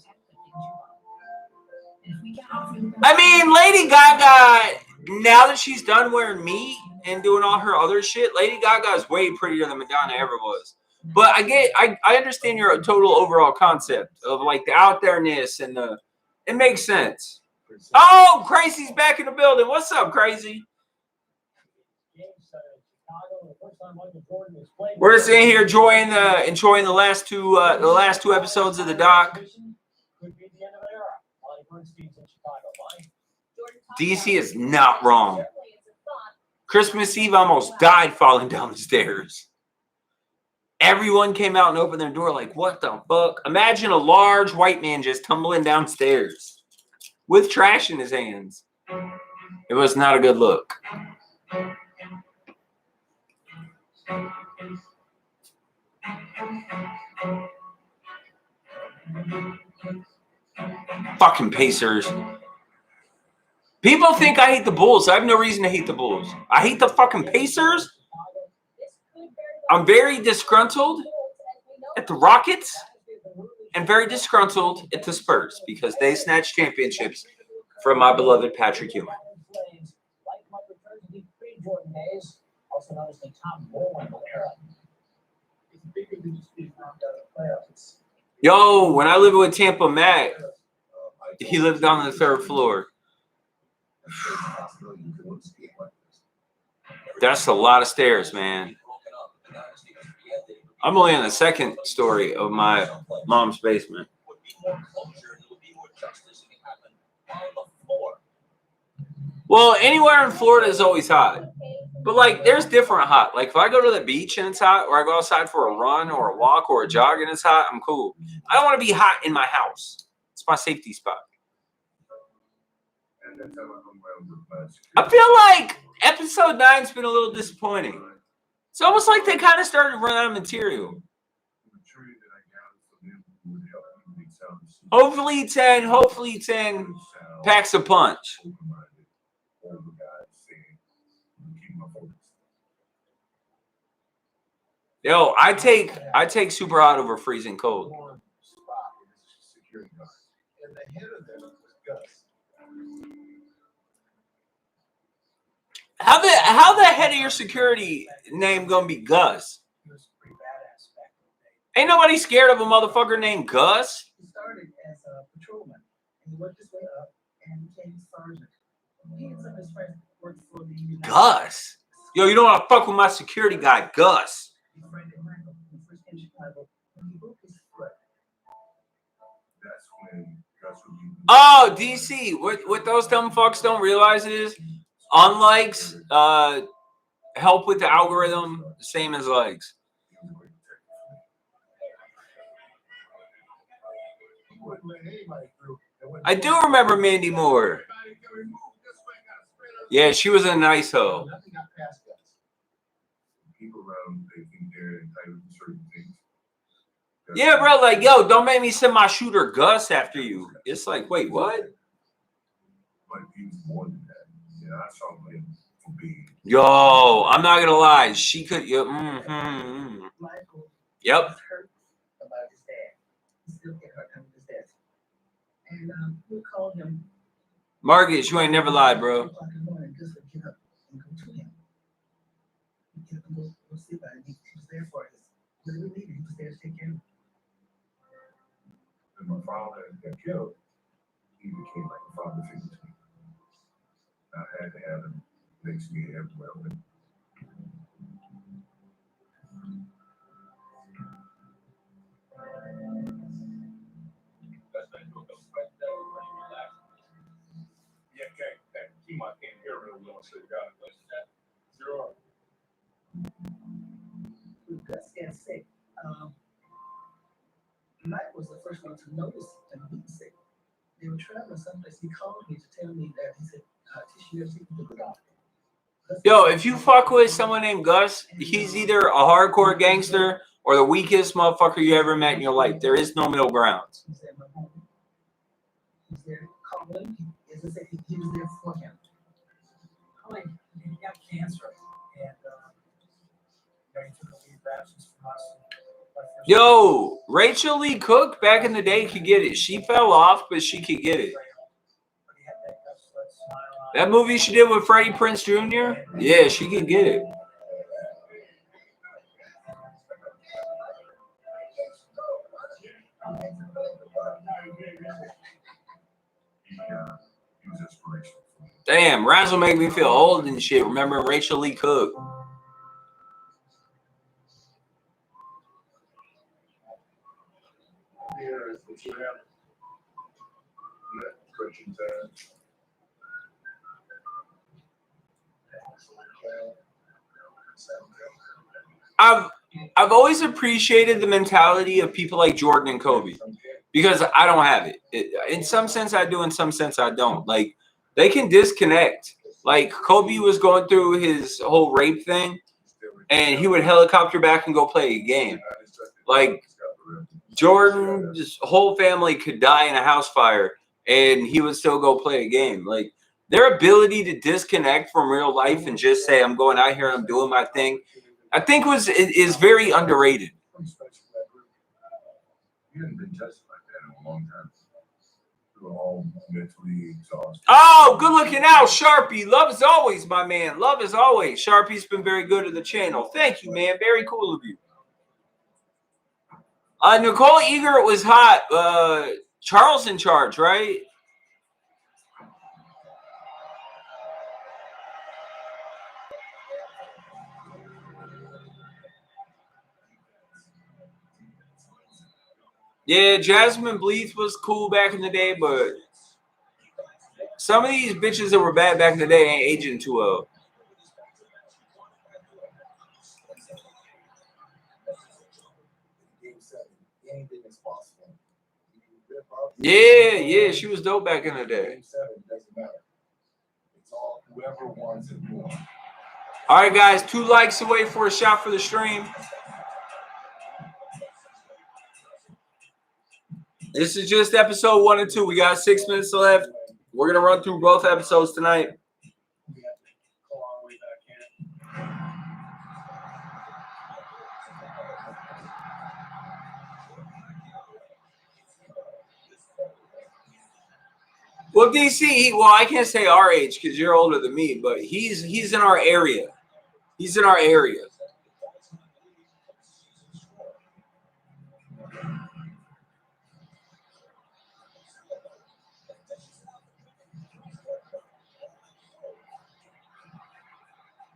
I mean, Lady Gaga, now that she's done wearing meat and doing all her other shit, Lady Gaga is way prettier than Madonna ever was. But I understand your total overall concept of like the out there-ness and it makes sense. Oh, Crazy's back in the building. What's up, Crazy? We're sitting here enjoying the last two episodes of the doc. DC is not wrong. Christmas Eve almost died falling down the stairs. Everyone came out and opened their door like, what the fuck? Imagine a large white man just tumbling downstairs with trash in his hands. It was not a good look. Fucking Pacers. People think I hate the Bulls. I have no reason to hate the Bulls. I hate the fucking Pacers. I'm very disgruntled at the Rockets and very disgruntled at the Spurs because they snatched championships from my beloved Patrick Ewing. Also known as the Tom Bullwinkle era. It's bigger than just being knocked out of the playoffs. Yo, when I lived with Tampa Matt, he lived on the 3rd floor. That's a lot of stairs, man. I'm only on the 2nd story of my mom's basement. Well, anywhere in Florida is always hot. But, like, there's different hot. Like, if I go to the beach and it's hot, or I go outside for a run or a walk or a jog and it's hot, I'm cool. I don't want to be hot in my house. It's my safety spot. I feel like episode 9's been a little disappointing. It's almost like they kind of started running out of material. Hopefully 10 packs a punch. Yo, I take super hot over freezing cold. How the head of your security name gonna be Gus? Ain't nobody scared of a motherfucker named Gus. He started as a patrolman and he worked his way up and became sergeant. He and some of his friends worked for the United Gus. Yo, you don't want to fuck with my security guy, Gus. Oh, DC. What those dumb fucks don't realize is unlikes help with the algorithm, same as likes. I do remember Mandy Moore. Yeah, she was a nice hoe. Yeah, bro, like, yo, don't make me send my shooter Gus after you. It's like, wait, what? Yo, I'm not gonna lie. She could. Yep. Yep. And we called him. Marcus, you ain't never lied, bro. When my father got killed, he became like a father figure to me. I had to have him next to me everywhere I went. Yeah, okay. He might can't hear real well, so you got it. Zero. Gus got sick. Mike was the first one to notice him being sick. They were traveling someplace. He called me to tell me that he said, "Tisha, you to the doctor." Yo, if you fuck with someone named Gus, he's either a hardcore gangster or the weakest motherfucker you ever met in your life. There is no middle ground. He's there, my home. He's there calling. As I said, he was there for him. He got cancer, and he took a leave of absence from us. Yo, Rachel Lee Cook back in the day could get it. She fell off, but she could get it. That movie she did with Freddie Prinze Jr., yeah, she could get it. Damn, Razzle make me feel old and shit. Remember Rachel Lee Cook? I've always appreciated the mentality of people like Jordan and Kobe because I don't have it. In some sense I do, in some sense I don't. Like, they can disconnect. Like, Kobe was going through his whole rape thing and he would helicopter back and go play a game. Like, Jordan's whole family could die in a house fire and he would still go play a game. Like, their ability to disconnect from real life and just say, I'm going out here and I'm doing my thing. I think is very underrated. Pretty special for that group. You hadn't been touched like that in a long time. We were all mentally exhausted. Oh, good looking out, Sharpie. Love as always, my man. Love as always. Sharpie's been very good to the channel. Thank you, man. Very cool of you. Nicole Eager was hot. Charles in charge, right? Yeah, Jasmine Bleeth was cool back in the day, but some of these bitches that were bad back in the day ain't aging too well. Game 7, anything is possible. Yeah, she was dope back in the day. Game 7 doesn't matter. It's all whoever wants it more. All right, guys, 2 likes away for a shot for the stream. This is just episode 1 and 2. We got 6 minutes left. We're gonna run through both episodes tonight. Well, DC, well, I can't say our age because you're older than me, but he's in our area. He's in our area.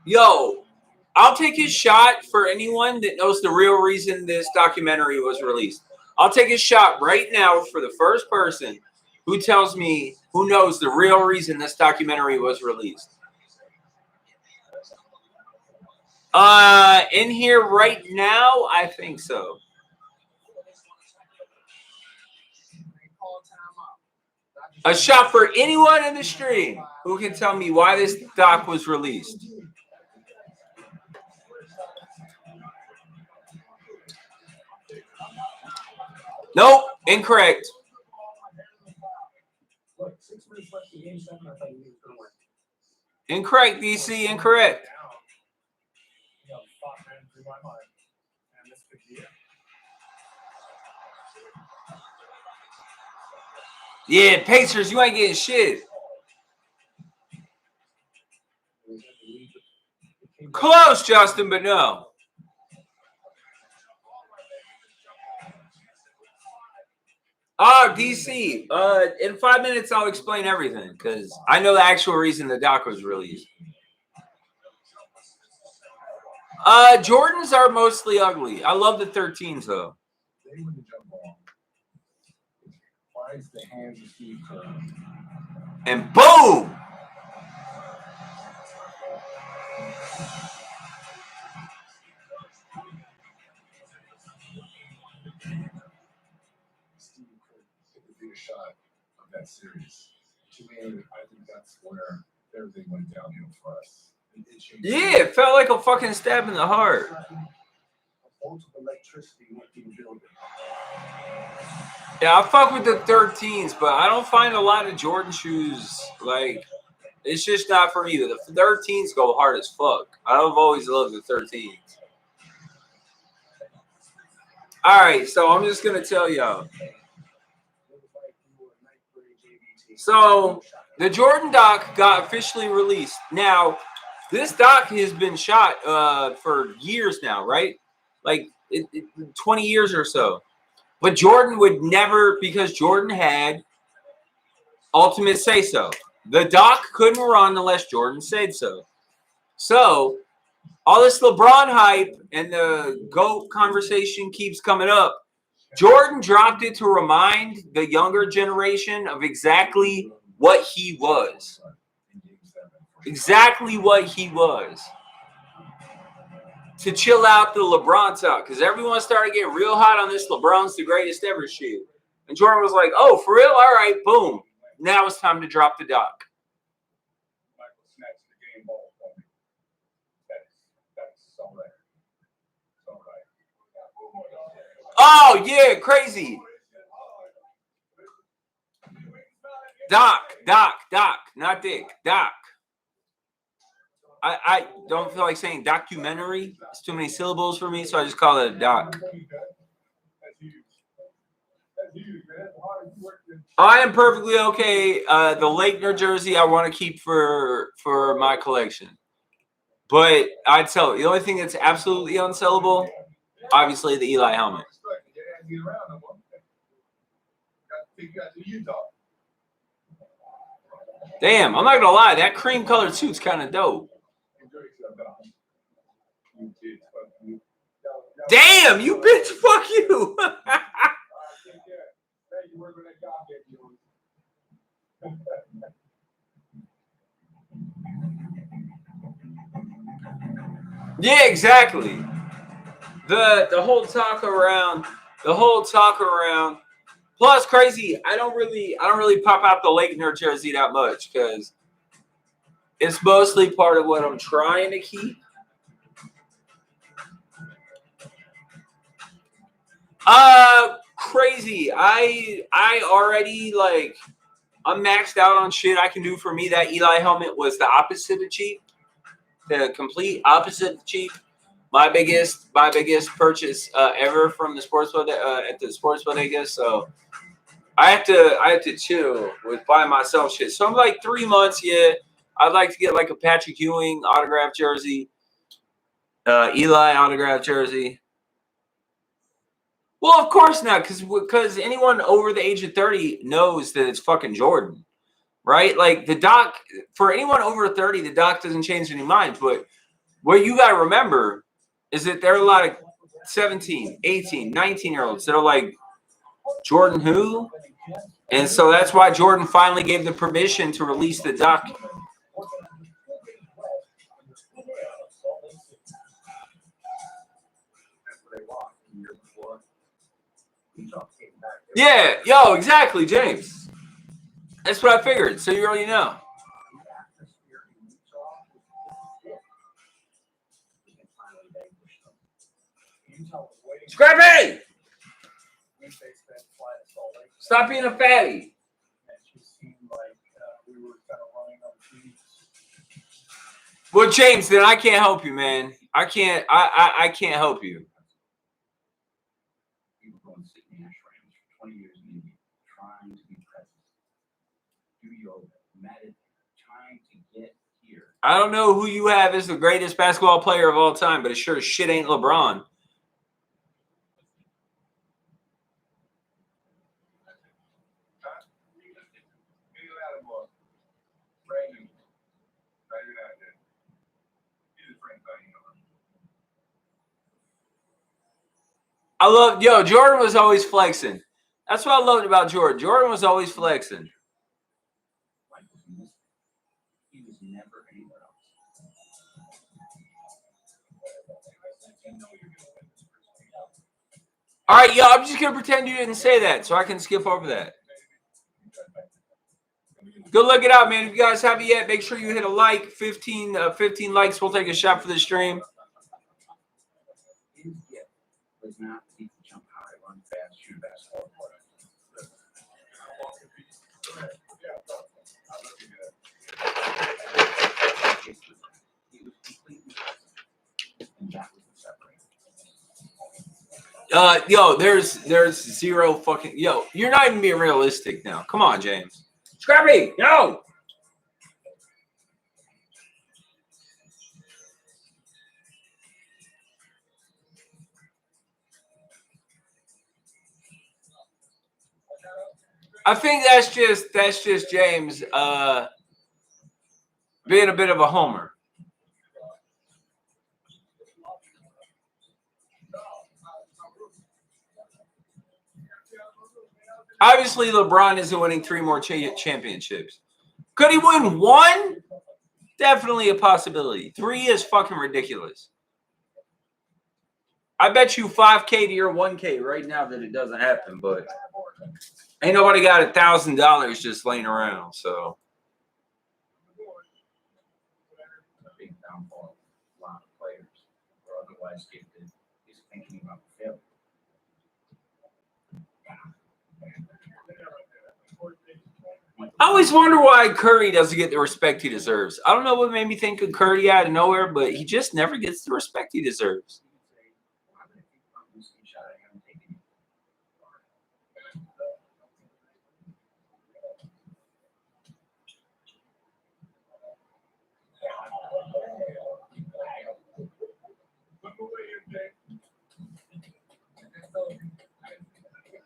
Yo, I'll take his shot for anyone that knows the real reason this documentary was released. I'll take his shot right now for the first person who tells me who knows the real reason this documentary was released. In here right now, I think so. A shot for anyone in the stream who can tell me why this doc was released. Nope, incorrect. Incorrect, DC, incorrect. Yeah, Pacers, you ain't getting shit. Close, Justin, but no. Oh, DC. In 5 minutes, I'll explain everything because I know the actual reason the doc was released. Jordans are mostly ugly. I love the 13s though. They win the jump ball. Finds the hands of Steve Kerr. And boom! Steve Kerr took the biggest shot of that series. To me, I think that's where everything went downhill for us. Yeah, it felt like a fucking stab in the heart. Yeah, I fuck with the 13s, but I don't find a lot of Jordan shoes, like, it's just not for me. The 13s go hard as fuck. I've always loved the 13s. All right, so I'm just going to tell y'all. So, the Jordan doc got officially released. Now, this doc has been shot for years now, right? Like 20 years or so. But Jordan would never, because Jordan had ultimate say-so. The doc couldn't run unless Jordan said so. So, all this LeBron hype and the GOAT conversation keeps coming up. Jordan dropped it to remind the younger generation of exactly what he was. Exactly what he was. To chill out the LeBron talk. Because everyone started getting real hot on this LeBron's the greatest ever shit. And Jordan was like, oh, for real? All right, boom. Now it's time to drop the doc. Oh, yeah, crazy. Doc, not Dick, Doc. I don't feel like saying documentary. It's too many syllables for me, so I just call it a doc. I am perfectly okay. The Lake, New Jersey, I want to keep for my collection. But I'd sell it. The only thing that's absolutely unsellable, obviously, the Eli helmet. Damn, I'm not gonna lie, that cream colored suit's kind of dope. Damn, you bitch, fuck you. Yeah, exactly. The whole talk around, plus crazy, I don't really pop out the Lake, New Jersey that much because it's mostly part of what I'm trying to keep. Crazy. I already like I'm maxed out on shit I can do for me. That Eli helmet was the opposite of cheap. The complete opposite of cheap. My biggest purchase ever from the sports at the sports bodega. So I have to chill with buying myself shit. So I'm like 3 months yet. I'd like to get like a Patrick Ewing autographed jersey, Eli autographed jersey. Well, of course not, because anyone over the age of 30 knows that it's fucking Jordan, right? Like the doc, for anyone over 30, the doc doesn't change any minds. But what you got to remember is that there are a lot of 17, 18, 19-year-olds that are like, Jordan who? And so that's why Jordan finally gave the permission to release the doc. Yeah, yo, exactly, James. That's what I figured. So you already know. Scrappy! Stop being a fatty. Well, James, then I can't help you, man. I can't help you. People going to sit in ashrams for 20 years maybe, trying to be present. Do yoga, meditate, trying to get here. I don't know who you have as the greatest basketball player of all time, but it sure as shit ain't LeBron. I love, Jordan was always flexing. That's what I loved about Jordan. Jordan was always flexing. He was never anywhere else. All right, yo, I'm just going to pretend you didn't say that so I can skip over that. Go look it out, man. If you guys haven't yet, make sure you hit a like. 15 likes. We'll take a shot for the stream. His gift was not to jump high, run fast, shoot a basketball. He was completely present, and that was the separation. There's zero fucking you're not even being realistic now. Come on, James. Scrappy, no. I think that's just James being a bit of a homer. Obviously, LeBron isn't winning 3 more championships. Could he win 1? Definitely a possibility. 3 is fucking ridiculous. I bet you 5K to your 1K right now that it doesn't happen, but ain't nobody got $1,000 just laying around, so. A big downfall of a lot of players who are otherwise gifted is thinking about failure. I always wonder why Curry doesn't get the respect he deserves. I don't know what made me think of Curry out of nowhere, but he just never gets the respect he deserves.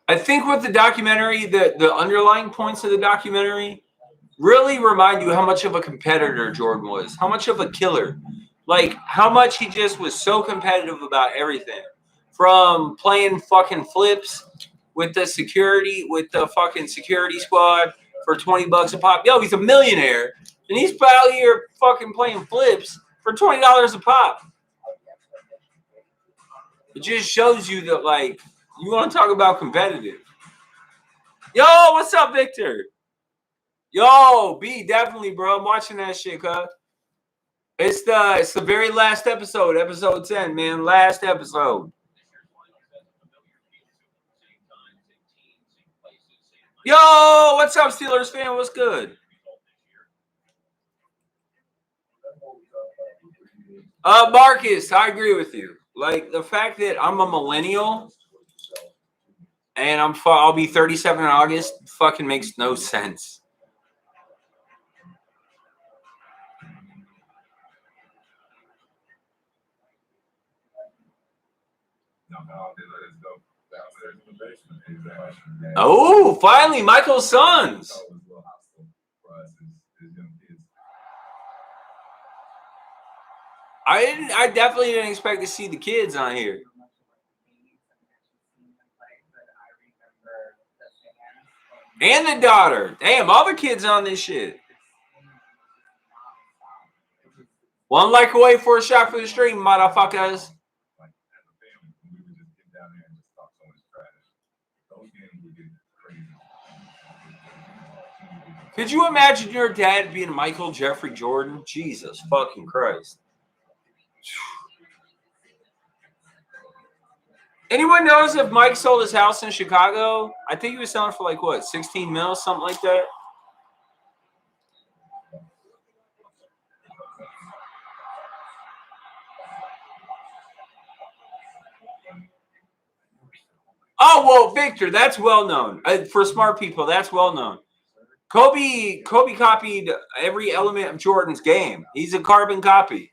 I think with the documentary, the underlying points of the documentary really remind you how much of a competitor Jordan was, how much of a killer, like how much he just was so competitive about everything, from playing fucking flips with the fucking security squad for $20 a pop. Yo, he's a millionaire, and he's out here fucking playing flips for $20 a pop. It just shows you that, like, you want to talk about competitive. Yo, what's up, Victor? Yo, B, definitely, bro. I'm watching that shit, cuz. It's the very last episode, episode 10, man. Last episode. Yo, what's up, Steelers fan? What's good? Marcus, I agree with you. Like, the fact that I'm a millennial and I'll be 37 in August fucking makes no sense. Oh, finally, Michael's sons. I definitely didn't expect to see the kids on here. And the daughter. Damn, all the kids on this shit. One like away for a shot for the stream, motherfuckers. Could you imagine your dad being Michael Jeffrey Jordan? Jesus fucking Christ. Anyone knows if Mike sold his house in Chicago? I think he was selling for like what, 16 mil, something like that. Oh, well, Victor, that's well known. For smart people, that's well known. Kobe copied every element of Jordan's game. He's a carbon copy.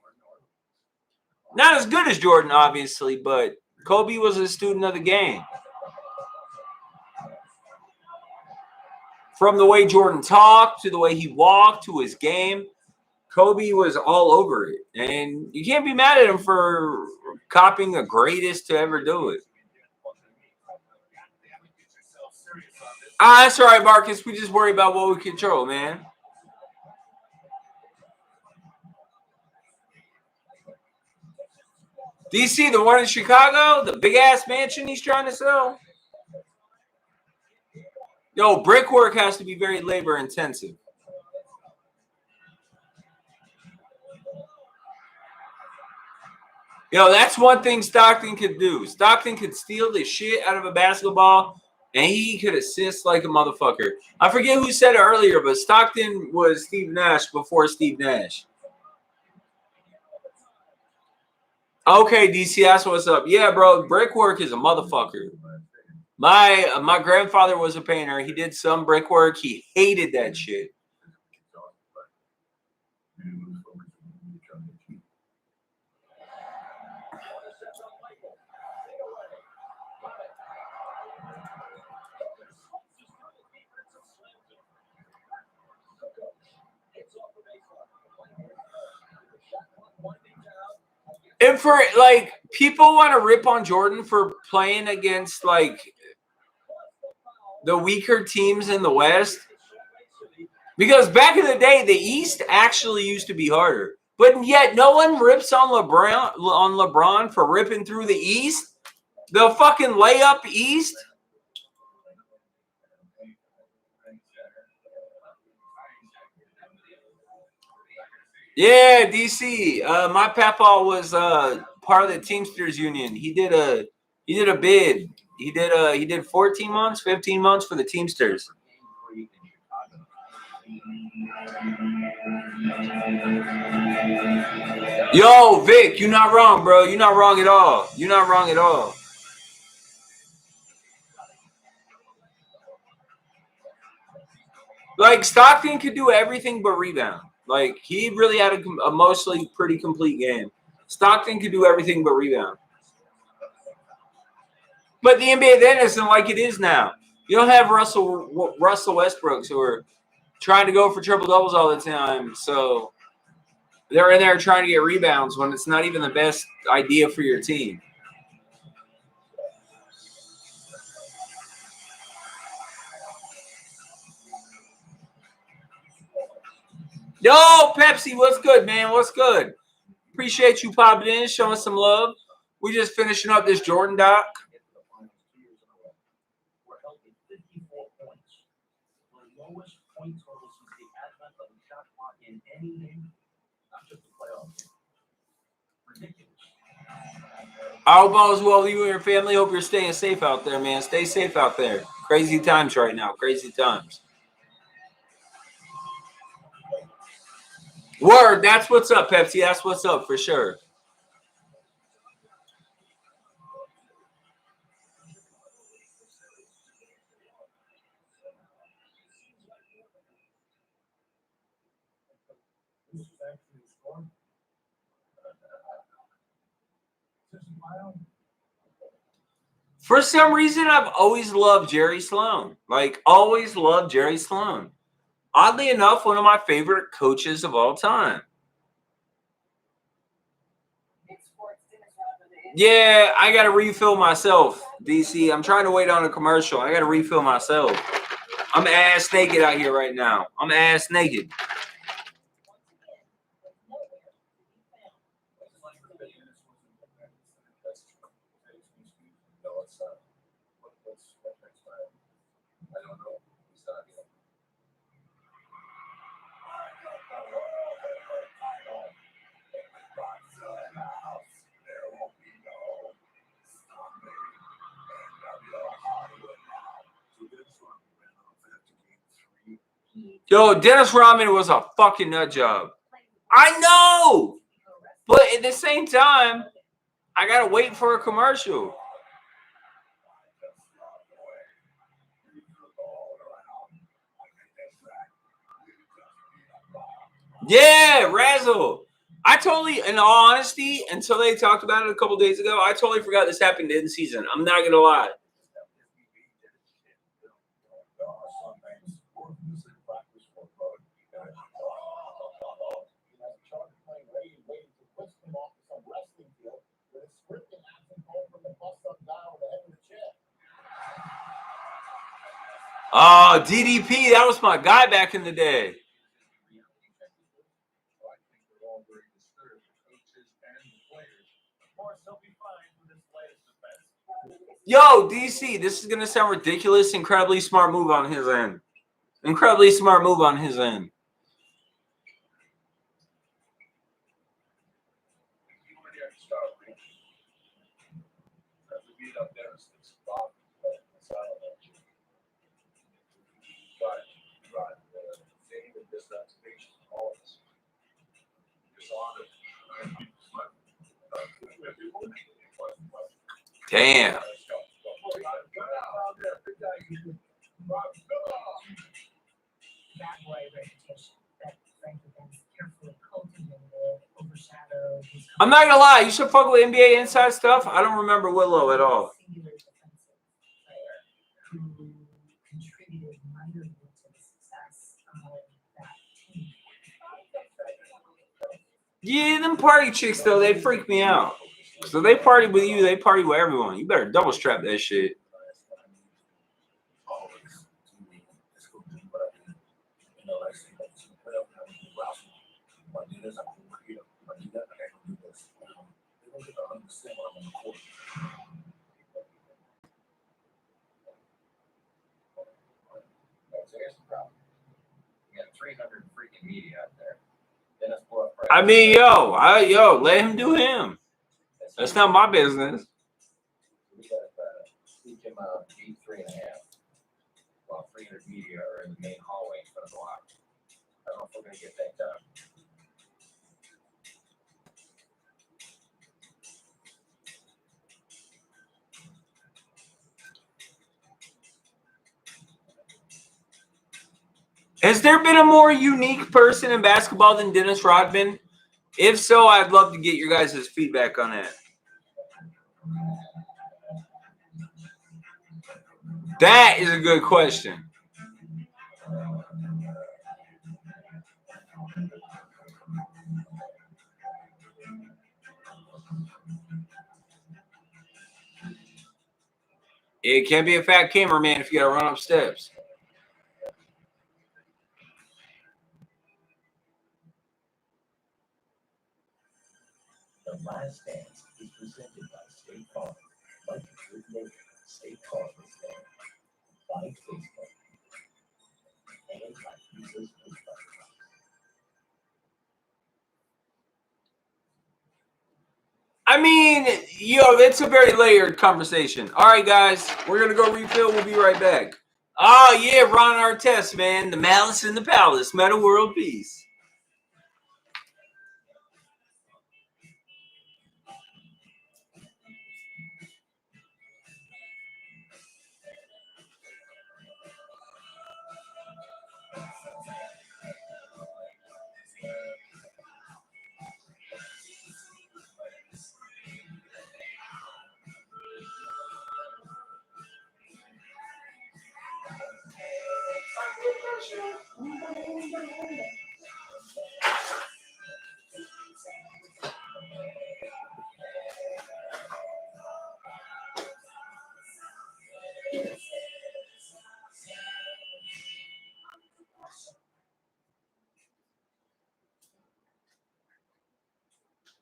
Not as good as Jordan, obviously, but Kobe was a student of the game. From the way Jordan talked to the way he walked to his game, Kobe was all over it. And you can't be mad at him for copying the greatest to ever do it. That's all right, Marcus. We just worry about what we control, man. DC, the one in Chicago, the big-ass mansion he's trying to sell. Yo, brickwork has to be very labor-intensive. Yo, that's one thing Stockton could do. Stockton could steal the shit out of a basketball, and he could assist like a motherfucker. I forget who said it earlier, but Stockton was Steve Nash before Steve Nash. Okay, DC, that's what's up. Yeah, bro, brickwork is a motherfucker. My grandfather was a painter. He did some brickwork. He hated that shit. And for, like, people want to rip on Jordan for playing against, like, the weaker teams in the West. Because back in the day, the East actually used to be harder. But yet no one rips on LeBron for ripping through the East. The fucking layup East. Yeah, DC. My papa was part of the Teamsters Union. He did a bid. He did 14 months, 15 months for the Teamsters. Yo, Vic, you're not wrong, bro. You're not wrong at all. You're not wrong at all. Like, Stockton could do everything but rebound. Like, he really had a mostly pretty complete game. Stockton could do everything but rebound. But the NBA then isn't like it is now. You don't have Russell Westbrooks who are trying to go for triple doubles all the time. So they're in there trying to get rebounds when it's not even the best idea for your team. Yo, Pepsi, what's good, man? What's good? Appreciate you popping in, showing some love. We just finishing up this Jordan doc. We're held at 54 points. The lowest point total since the advent of the shot clock in any game, not just the playoffs. Ridiculous. I hope all is well with you and your family. Hope you're staying safe out there, man. Stay safe out there. Crazy times right now. Crazy times. Word, that's what's up, Pepsi. That's what's up for sure. For some reason, I've always loved Jerry Sloan. Like, always loved Jerry Sloan. Oddly enough, one of my favorite coaches of all time. Yeah, I got to refill myself, DC. I'm trying to wait on a commercial. I got to refill myself. I'm ass naked out here right now. I'm ass naked. I don't know. He's not here. Yo, Dennis Rodman was a fucking nut job. I know! But at the same time, I got to wait for a commercial. Yeah, Razzle. I totally, in all honesty, until they talked about it a couple days ago, I totally forgot this happened in season. I'm not going to lie. Oh, DDP, that was my guy back in the day. Yo, DC, this is going to sound ridiculous. Incredibly smart move on his end. Incredibly smart move on his end. Damn. I'm not gonna lie, you should fuck with NBA inside stuff. I don't remember Willow at all. Yeah, them party chicks though, they freak me out. So they party with you, they party with everyone. You better double strap that shit. I mean, yo, let him do him. That's not my business. We got to sneak him out 8, 3.5, while 300 media are in the main hallway in front of the locker. don't know if we're gonna get that done. Has there been a more unique person in basketball than Dennis Rodman? If so, I'd love to get your guys' feedback on that. That is a good question. It can't be a fat cameraman if you got to run up steps. The Last Dance is presented by State Farm. Like a good neighbor, State Farm is there. By Facebook. And by users push button. I mean, it's a very layered conversation. All right, guys, we're going to go refill. We'll be right back. Oh, yeah, Ron Artest, man. The Malice in the Palace. Meta World Peace.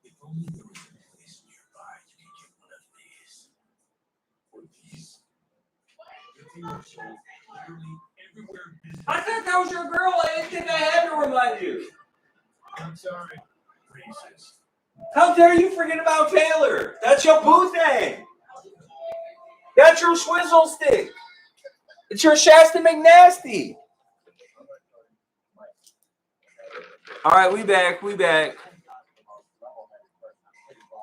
If only there was a place nearby you could get one of these. Or these. They were sold literally everywhere. I thought that was your girl. I didn't think I had to remind you. I'm sorry. Racist. How dare you forget about Taylor? That's your boo thing. That's your swizzle stick. It's your Shasta McNasty. All right, we back.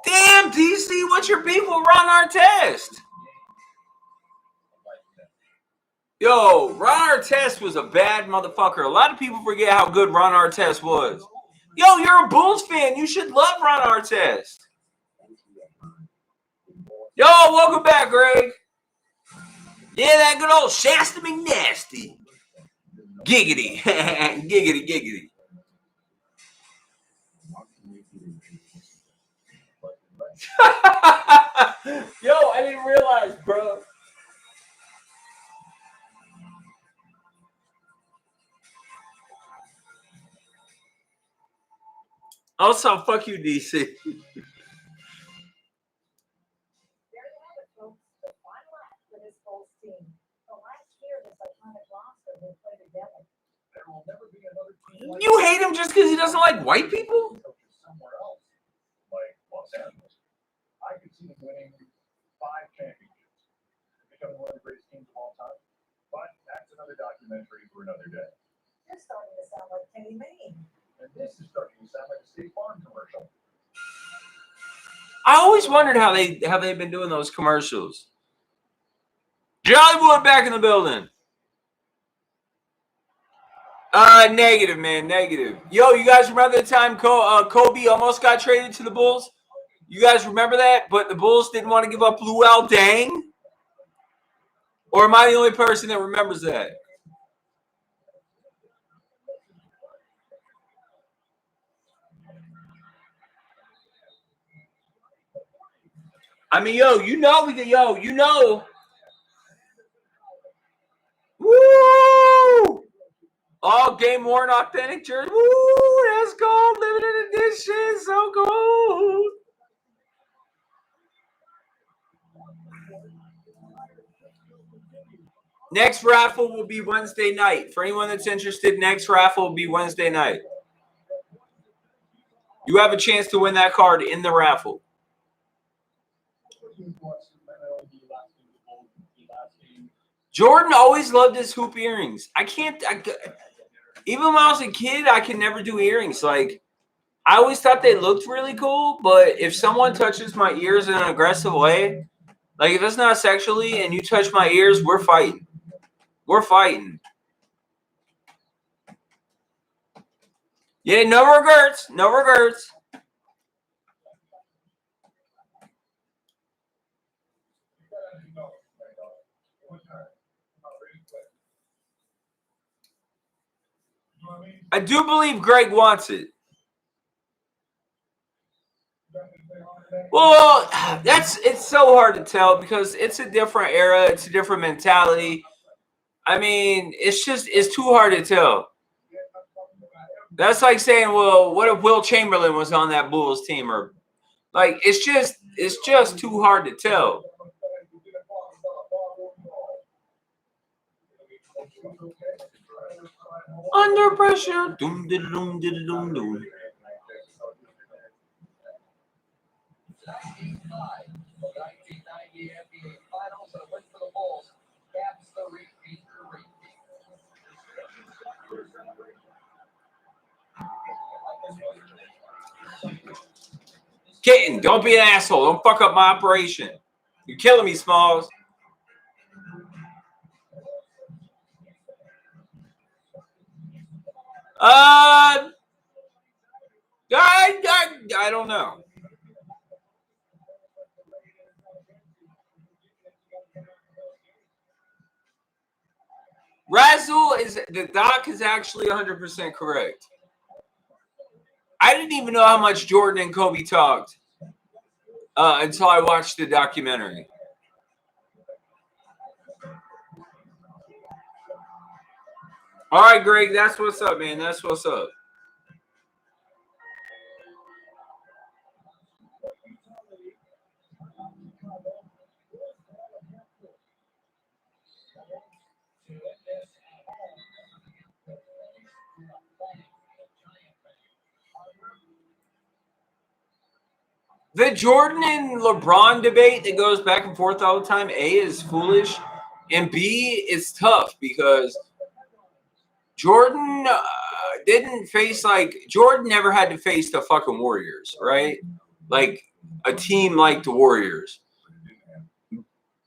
Damn, DC, what's your beef with Ron Artest? Yo, Ron Artest was a bad motherfucker. A lot of people forget how good Ron Artest was. Yo, you're a Bulls fan. You should love Ron Artest. Yo, welcome back, Greg. Yeah, that good old Shasta McNasty. Giggity. Giggity. Yo, I didn't realize, bro. Also, fuck you, DC. You hate him just because he doesn't like white people? Somewhere else, like Los Angeles. I could see them winning 5 championships, becoming one of the greatest teams of all time. But that's another documentary for another day. You're starting to sound like Kenny Mayne. And this is starting to sound like a State Farm commercial. I always wondered how they've been doing those commercials. Jollywood back in the building. Negative, man, negative. Yo, you guys remember the time Kobe almost got traded to the Bulls? You guys remember that? But the Bulls didn't want to give up Luol Deng? Or am I the only person that remembers that? I mean, Woo! All game worn authentic jersey. Woo! That's gold, limited edition. So gold. Next raffle will be Wednesday night. For anyone that's interested, next raffle will be Wednesday night. You have a chance to win that card in the raffle. Jordan always loved his hoop earrings. even when I was a kid, I could never do earrings. Like, I always thought they looked really cool, but if someone touches my ears in an aggressive way, like if it's not sexually and you touch my ears, we're fighting. We're fighting. Yeah, no regrets. No regrets. I do believe Greg wants it. Well, it's so hard to tell because it's a different era, it's a different mentality. I mean, it's too hard to tell. That's like saying, well, what if Will Chamberlain was on that Bulls team? Or like it's just too hard to tell. Under pressure. Doom did doom did doom doom. Kitten, don't be an asshole. Don't fuck up my operation. You're killing me, Smalls. I don't know. Razzle the doc is actually 100% correct. I didn't even know how much Jordan and Kobe talked until I watched the documentary. All right, Greg, that's what's up, man. That's what's up. The Jordan and LeBron debate that goes back and forth all the time, A, is foolish, and B, is tough because Jordan Jordan never had to face the fucking Warriors, right? Like a team like the Warriors.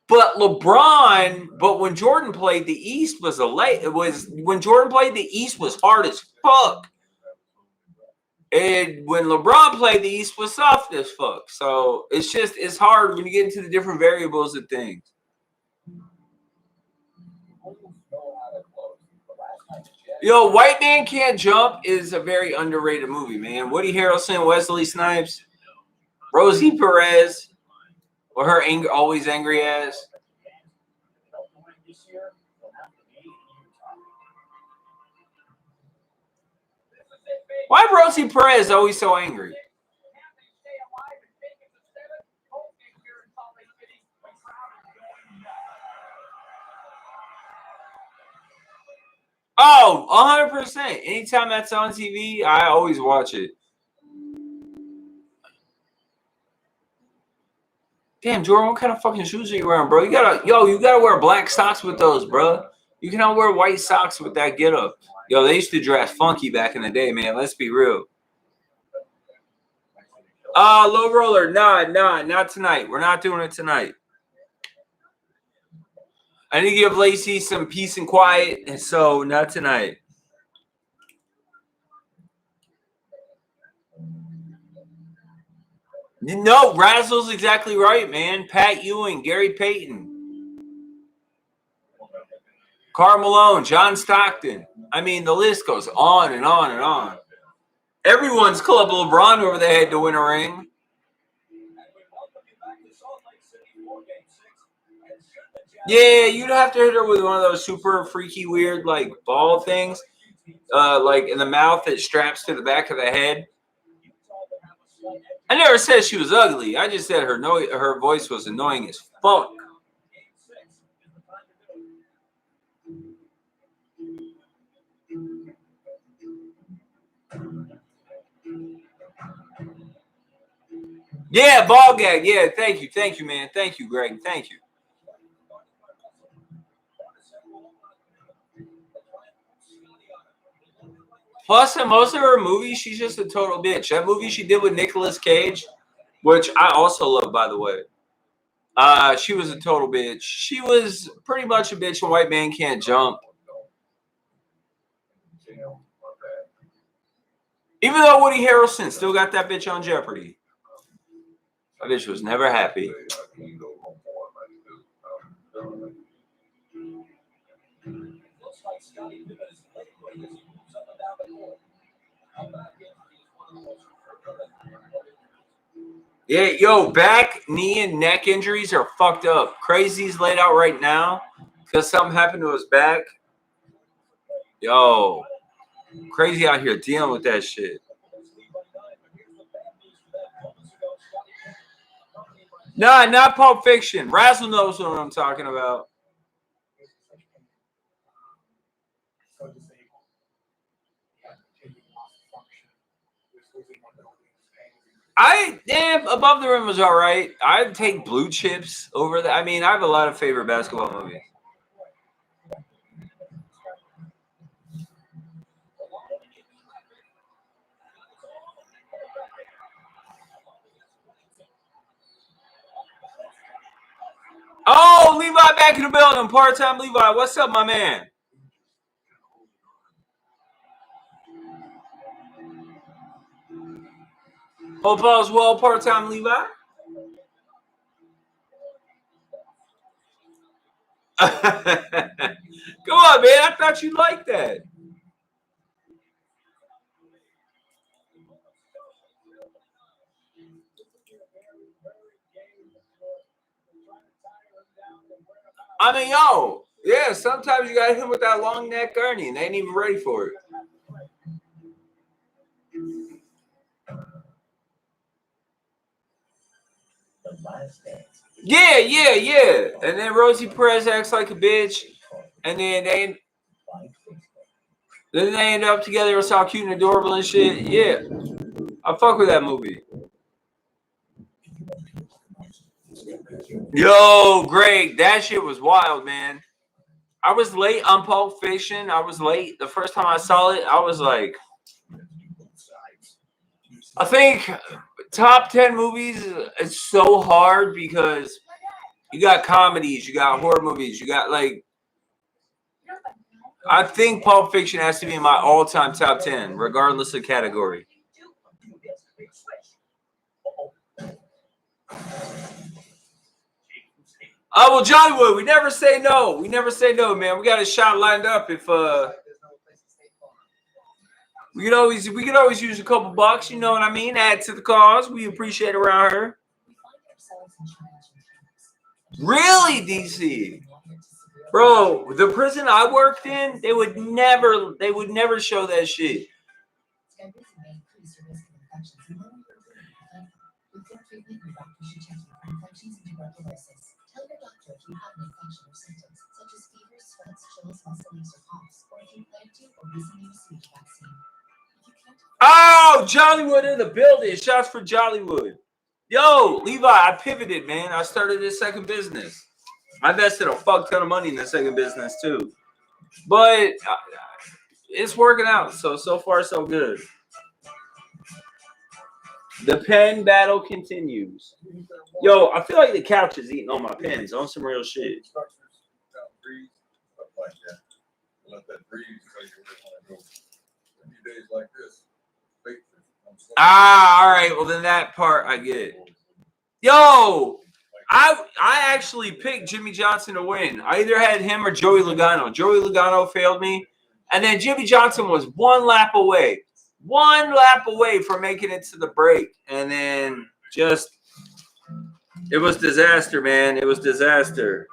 But when Jordan played, the East was when Jordan played, the East was hard as fuck. And when LeBron played, the East was soft as fuck. So it's hard when you get into the different variables of things. Yo, White Man Can't Jump is a very underrated movie, man. Woody Harrelson, Wesley Snipes, Rosie Perez, or her always angry ass. Why Rosie Perez always so angry? Oh, 100%. Anytime that's on TV, I always watch it. Damn, Jordan, what kind of fucking shoes are you wearing, bro? You gotta wear black socks with those, bro. You cannot wear white socks with that getup. Yo, they used to dress funky back in the day, man. Let's be real. Low roller. Nah, not tonight. We're not doing it tonight. I need to give Lacey some peace and quiet, and so not tonight. No, Razzle's exactly right, man. Pat Ewing, Gary Payton, Karl Malone, John Stockton. I mean, the list goes on and on and on. Everyone's clubbed LeBron over the head to win a ring. Yeah, you'd have to hit her with one of those super freaky, weird, like ball things, like in the mouth that straps to the back of the head. I never said she was ugly. I just said her voice was annoying as fuck. Yeah, ball gag. Yeah, thank you, man. Thank you, Greg. Thank you. Plus, in most of her movies, she's just a total bitch. That movie she did with Nicolas Cage, which I also love, by the way. She was a total bitch. She was pretty much a bitch, and White Man Can't Jump. Even though Woody Harrelson still got that bitch on Jeopardy. That bitch was never happy. Yeah, yo, back, knee, and neck injuries are fucked up. Crazy's laid out right now because something happened to his back. Yo, Crazy out here dealing with that shit. Nah, not Pulp Fiction. Razzle knows what I'm talking about. Above the Rim was all right. I'd take Blue Chips over that. I mean, I have a lot of favorite basketball movies. Oh, Levi back in the building. Part-time Levi. What's up, my man? Hope all's well, part-time Levi. Come on, man. I thought you liked that. I mean, yo, yeah, sometimes you got to hit him with that long neck gurney, and they ain't even ready for it. Yeah. And then Rosie Perez acts like a bitch, and then they end up together. It's all cute and adorable and shit. Yeah, I fuck with that movie. Yo, Greg, that shit was wild, man. I was late on Pulp Fiction. I was late. The first time I saw it, I was like, I think top 10 movies, it's so hard because you got comedies, you got horror movies, you got like, I think Pulp Fiction has to be in my all-time top 10, regardless of category. Oh, well, Jollywood, we never say no. We never say no, man. We got a shot lined up if we could always use a couple bucks, you know what I mean? Add to the cause. We appreciate around her. Really, DC? Bro, the prison I worked in, they would never show that shit. Tell your doctor if you have an infection or symptoms, such as fever, sweats, chills, muscle aches, or coughs, or if you plan to or recently received a vaccine. Oh, Jollywood in the building. Shots for Jollywood. Yo, Levi, I pivoted, man. I started this second business. I invested a fuck ton of money in the second business, too. But it's working out. So far, so good. The pen battle continues. Yo, I feel like the couch is eating all my pens on some real shit. Let that breeze tell you where you want to go. Any days like this, all right. Well, then that part I get. Yo, I actually picked Jimmy Johnson to win. I either had him or Joey Logano. Joey Logano failed me, and then Jimmy Johnson was one lap away from making it to the break, and then just it was disaster, man. It was disaster.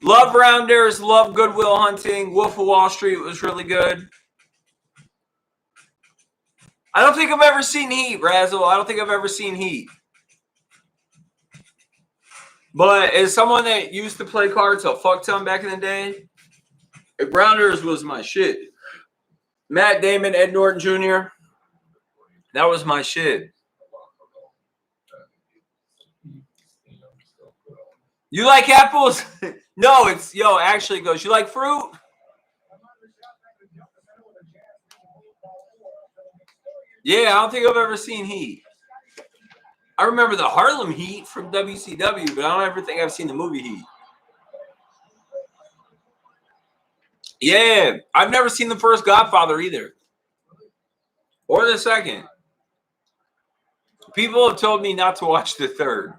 Love Rounders, love Good Will Hunting. Wolf of Wall Street was really good. I don't think I've ever seen Heat, Razzle. I don't think I've ever seen Heat. But as someone that used to play cards a fuck ton back in the day, Rounders was my shit. Matt Damon, Ed Norton Jr., that was my shit. You like apples? No, it's actually it goes. You like fruit? Yeah, I don't think I've ever seen Heat. I remember the Harlem Heat from WCW, but I don't ever think I've seen the movie Heat. Yeah, I've never seen the first Godfather either. Or the second. People have told me not to watch the third.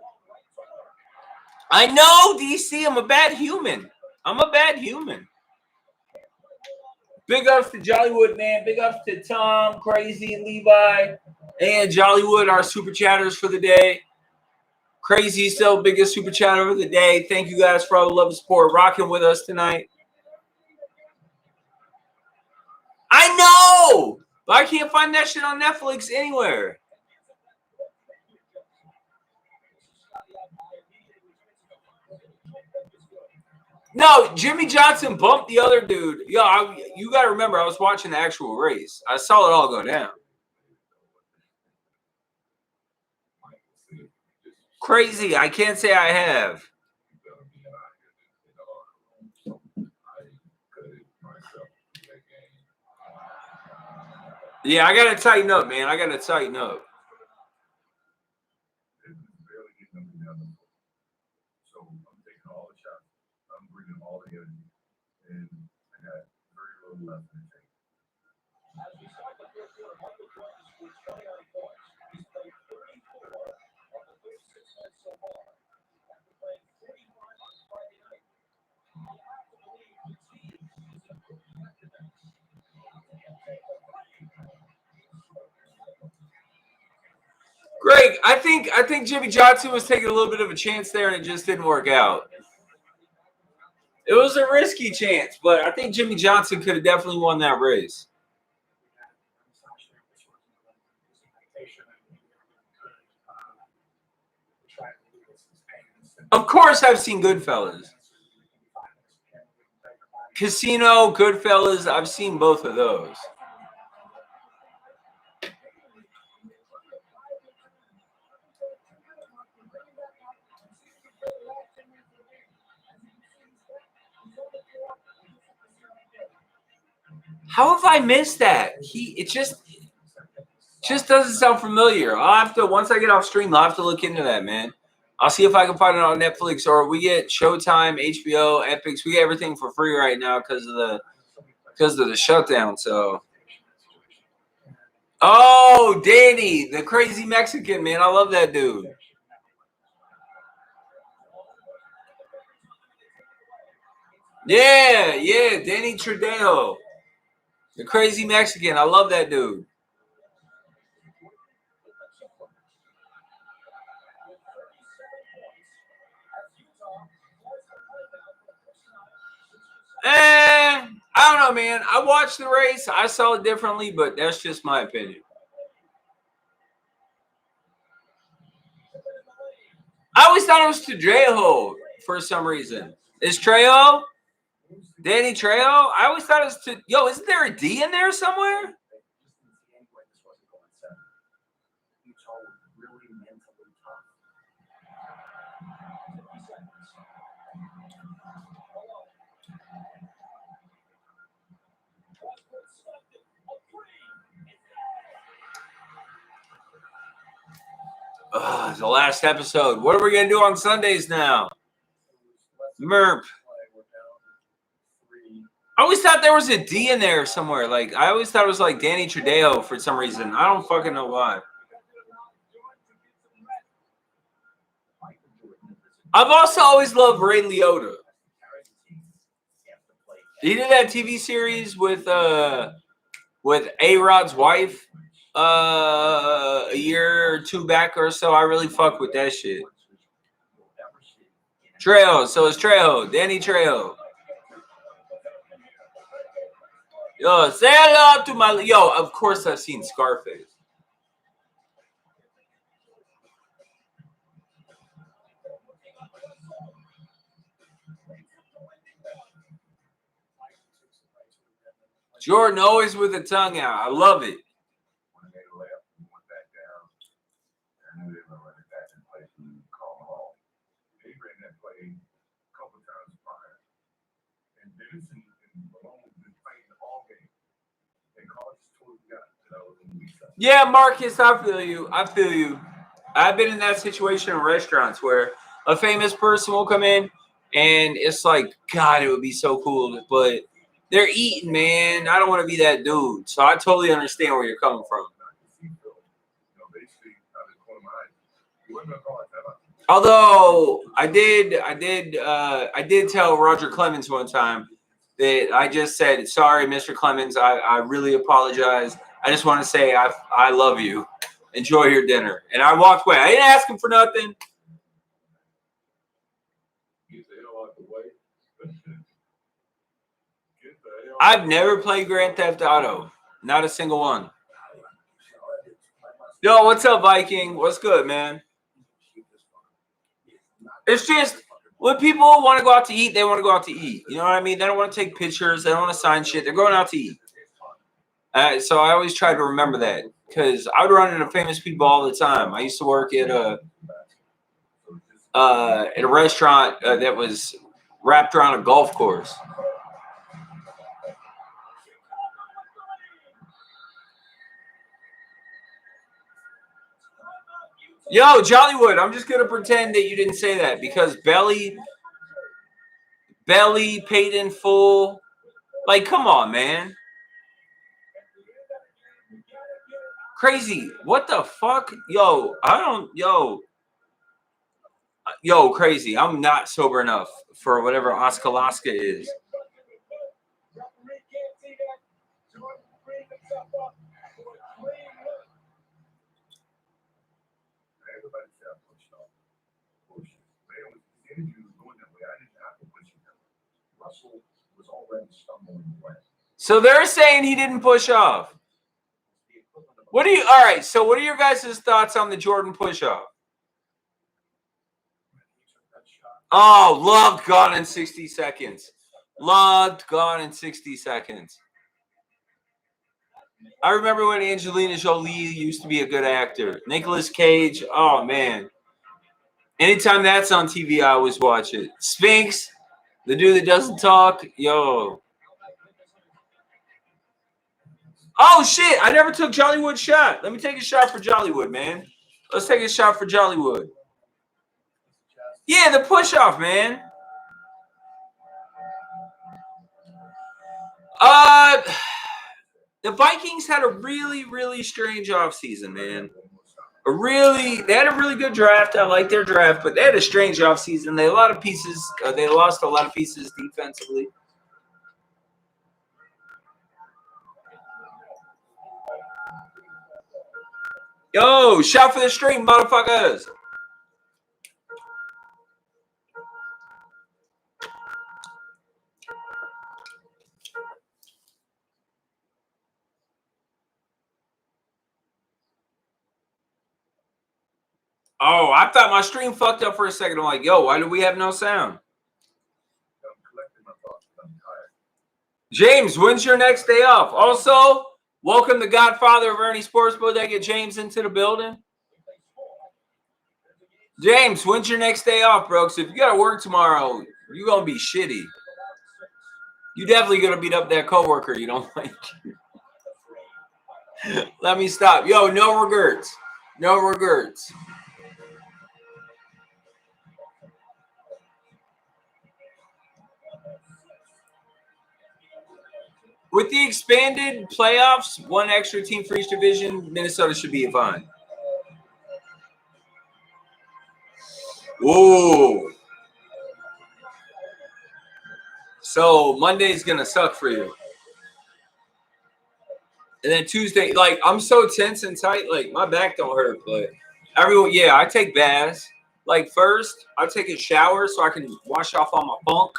I know, DC, I'm a bad human. Big ups to Jollywood, man. Big ups to Tom, Crazy, Levi, and Jollywood, our super chatters for the day. Crazy, still biggest super chatter of the day. Thank you guys for all the love and support, rocking with us tonight. I know, but I can't find that shit on Netflix anywhere. No, Jimmy Johnson bumped the other dude. You got to remember, I was watching the actual race. I saw it all go down. Crazy. I can't say I have. Yeah, I got to tighten up, man. I got to tighten up. So I'm taking all the shots. I'm bringing all the energy. And I got very little left in the tank. Greg, I think Jimmy Johnson was taking a little bit of a chance there, and it just didn't work out. It was a risky chance, but I think Jimmy Johnson could have definitely won that race. Of course, I've seen Goodfellas. Casino, Goodfellas, I've seen both of those. How have I missed that? It just doesn't sound familiar. I'll have to, once I get off stream, I'll have to look into that, man. I'll see if I can find it on Netflix, or we get Showtime, HBO, Epix. We get everything for free right now because of the shutdown. So, oh, Danny, the crazy Mexican, man, I love that dude. Yeah, Danny Trejo, the crazy Mexican. I love that dude. I don't know, man. I watched the race. I saw it differently, but that's just my opinion. I always thought it was Trejo for some reason. Is Trejo? Danny Trejo? I always thought it was isn't there a D in there somewhere? The last episode. What are we going to do on Sundays now? Merp. I always thought there was a D in there somewhere. Like, I always thought it was like Danny Trejo for some reason. I don't fucking know why. I've also always loved Ray Liotta. He did that TV series with A-Rod's wife a year or two back or so. I really fuck with that shit. Trejo. So it's Trejo. Danny Trejo. Yo, say hello to my... Yo, of course I've seen Scarface. Jordan always with the tongue out. I love it. When they left, we went back down. I knew they were running back in place and call them all. They ran that play a couple times prior. And Dennis and Malone have been fighting all game. And Carl just totally forgot that I was on the weak side. Yeah, Marcus, I feel you. I feel you. I've been in that situation in restaurants where a famous person will come in and it's like, God, it would be so cool, but they're eating, man. I don't want to be that dude. So I totally understand where you're coming from. Although I did tell Roger Clemens one time that I just said, sorry, Mr. Clemens, I really apologize. I just want to say I love you. Enjoy your dinner. And I walked away. I didn't ask him for nothing. I've never played Grand Theft Auto. Not a single one. Yo, what's up, Viking? What's good, man? It's just when people want to go out to eat, they want to go out to eat. You know what I mean? They don't want to take pictures. They don't want to sign shit. They're going out to eat. So I always try to remember that because I would run into famous people all the time. I used to work at a restaurant that was wrapped around a golf course. Yo, Jollywood, I'm just going to pretend that you didn't say that because Belly paid in full. Like, come on, man. Crazy. What the fuck? Yo, Yo, crazy. I'm not sober enough for whatever Oskalaka is. So they're saying he didn't push off. All right, so what are your guys' thoughts on the Jordan push-off? Oh, loved Gone in 60 Seconds. Loved Gone in 60 Seconds. I remember when Angelina Jolie used to be a good actor. Nicolas Cage, oh, man. Anytime that's on TV, I always watch it. Sphinx, the dude that doesn't talk, yo. Oh, shit, I never took Jollywood's shot. Let me take a shot for Jollywood, man. Let's take a shot for Jollywood. Yeah, the push-off, man. The Vikings had a really, really strange offseason, man. They had a really good draft. I like their draft, but they had a strange offseason. They had a lot of pieces. They lost a lot of pieces defensively. Yo, shout for the stream, motherfuckers. Oh, I thought my stream fucked up for a second. I'm like, yo, why do we have no sound? James, when's your next day off? Also, welcome the Godfather of Ernie Sports Bodega, James, into the building. James, when's your next day off, bro? Because if you got to work tomorrow, you're going to be shitty. You definitely going to beat up that coworker you don't like. Let me stop. Yo, no regrets. No regrets. With the expanded playoffs, one extra team for each division, Minnesota should be fine. Whoa. So Monday's going to suck for you. And then Tuesday, like, I'm so tense and tight, like, my back don't hurt, but everyone, yeah, I take baths. Like, first, I'll take a shower so I can wash off all my funk.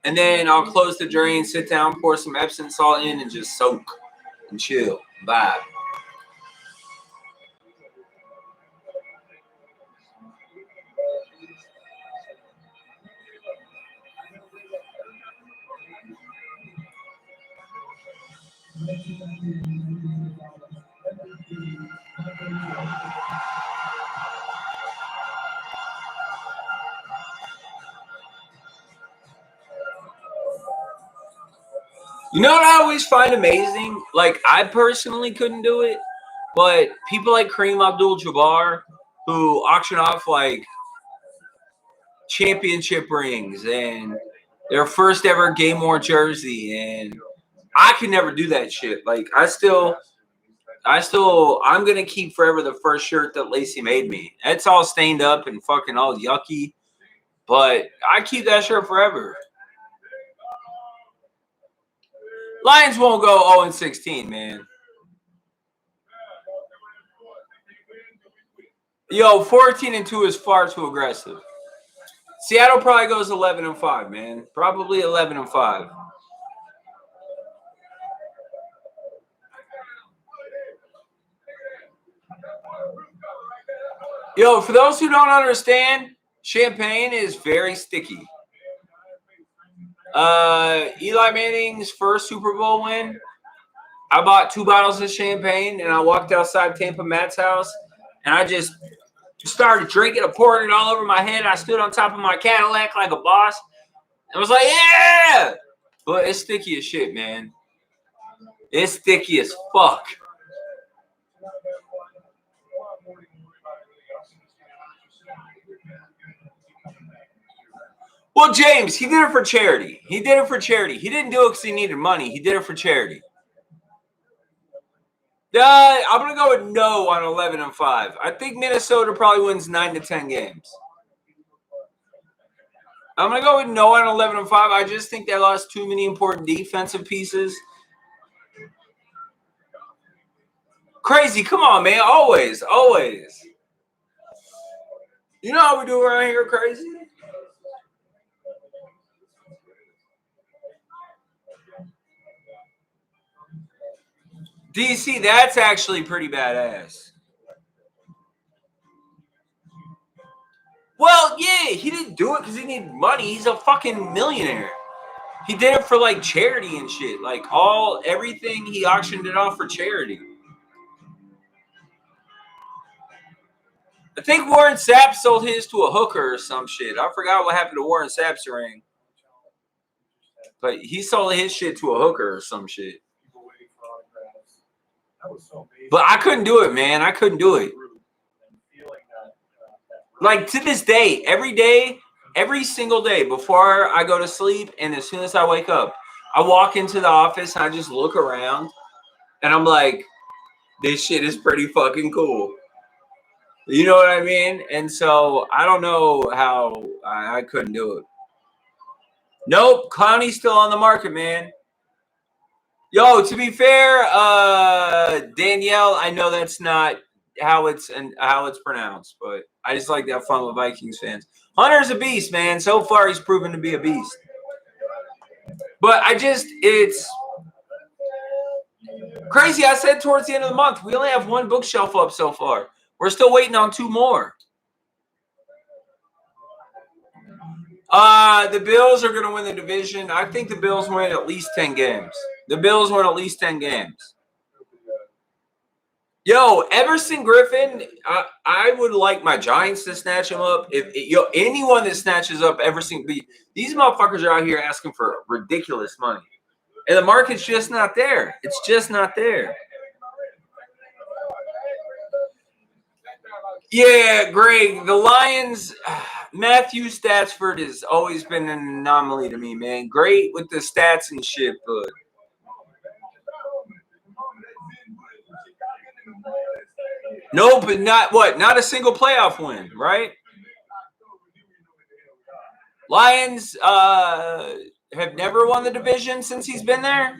And then I'll close the drain, sit down, pour some Epsom salt in, and just soak and chill. Vibe. You know what I always find amazing? Like, I personally couldn't do it, but people like Kareem Abdul-Jabbar who auction off like championship rings and their first ever game-worn jersey, and I could never do that shit. Like, I'm gonna keep forever the first shirt that Lacey made me. It's all stained up and fucking all yucky, but I keep that shirt forever. Lions won't go 0-16, man. Yo, 14-2 is far too aggressive. Seattle probably goes 11-5, man. Probably 11-5. Yo, for those who don't understand, champagne is very sticky. Eli Manning's first Super Bowl win, I bought 2 bottles of champagne and I walked outside Tampa Matt's house and I just started drinking and pouring it all over my head. I stood on top of my Cadillac like a boss. I was like, yeah! But it's sticky as shit, man. It's sticky as fuck. Well, James, he did it for charity. He did it for charity. He didn't do it because he needed money. He did it for charity. I'm going to go with no on 11-5. I think Minnesota probably wins 9 to 10 games. I'm going to go with no on 11-5. I just think they lost too many important defensive pieces. Crazy. Come on, man. Always. Always. You know how we do around here, Crazy? DC, that's actually pretty badass. Well, yeah, he didn't do it because he needed money. He's a fucking millionaire. He did it for like charity and shit. Like everything he auctioned it off for charity. I think Warren Sapp sold his to a hooker or some shit. I forgot what happened to Warren Sapp's ring. But he sold his shit to a hooker or some shit. But I couldn't do it, man. I couldn't do it. Like, to this day, every single day before I go to sleep and as soon as I wake up, I walk into the office and I just look around and I'm like, this shit is pretty fucking cool. You know what I mean? And so I don't know how I couldn't do it. Nope, Clowney's still on the market, man. Yo, to be fair, Danielle, I know that's not how it's pronounced, but I just like to have fun with Vikings fans. Hunter's a beast, man. So far, he's proven to be a beast. But it's crazy. I said towards the end of the month, we only have 1 bookshelf up so far. We're still waiting on 2 more. The Bills are going to win the division. I think the Bills win at least 10 games. The Bills win at least 10 games. Yo, Everson Griffin, I would like my Giants to snatch him up. Anyone that snatches up Everson, these motherfuckers are out here asking for ridiculous money. And the market's just not there. It's just not there. Yeah, Greg, the Lions, Matthew Stafford has always been an anomaly to me, man. Great with the stats and shit, but no, but not a single playoff win, right? Lions have never won the division since he's been there.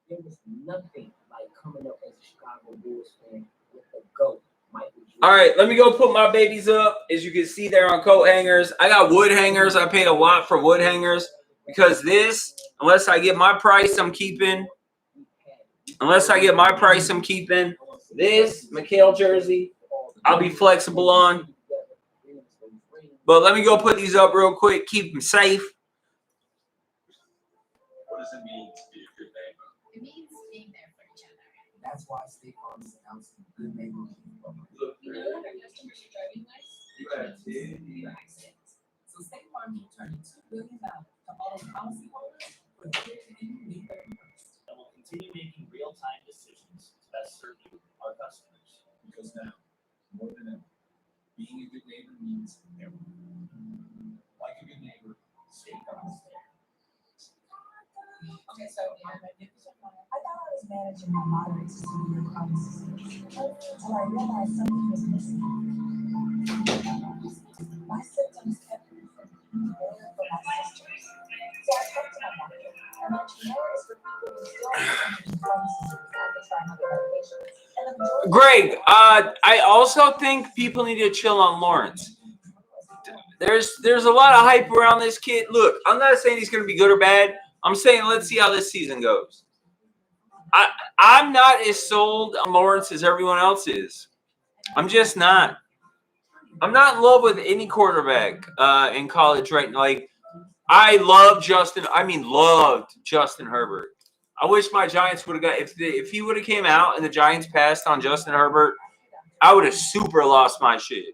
There was nothing like coming up as a Chicago Bulls fan with the GOAT. All right, let me go put my babies up. As you can see, they're on coat hangers. I got wood hangers. I paid a lot for wood hangers because this, unless I get my price, I'm keeping. Unless I get my price, I'm keeping. This McHale jersey, I'll be flexible on. But let me go put these up real quick. Keep them safe. What does it mean to be a good neighbor? It means being there for each other. That's why State Farm is announcing Good Neighbor. You know when our customers are driving nice? You had 10 accidents. So State Farm Fund will turn $2 billion to auto policyholders for years ending May 31st. And will continue making real-time decisions to best serve you, our customers. Because now, more than ever, being a good neighbor means everything. Like a good neighbor, State Farm is there. Okay, so I thought I was managing my moderate to severe Crohn's disease until I realized something was missing. My symptoms kept me from being there for my sisters. So I talked to my doctor, and my generic is for people who still have symptoms of Crohn's disease after trying other medications. And the majority Greg, I also think people need to chill on Lawrence. There's a lot of hype around this kid. Look, I'm not saying he's going to be good or bad. I'm saying let's see how this season goes. I'm not as sold on Lawrence as everyone else is. I'm just not. I'm not in love with any quarterback in college right now. Like, I loved Justin Herbert. I wish my Giants would have got if he would have came out and the Giants passed on Justin Herbert, I would have super lost my shit.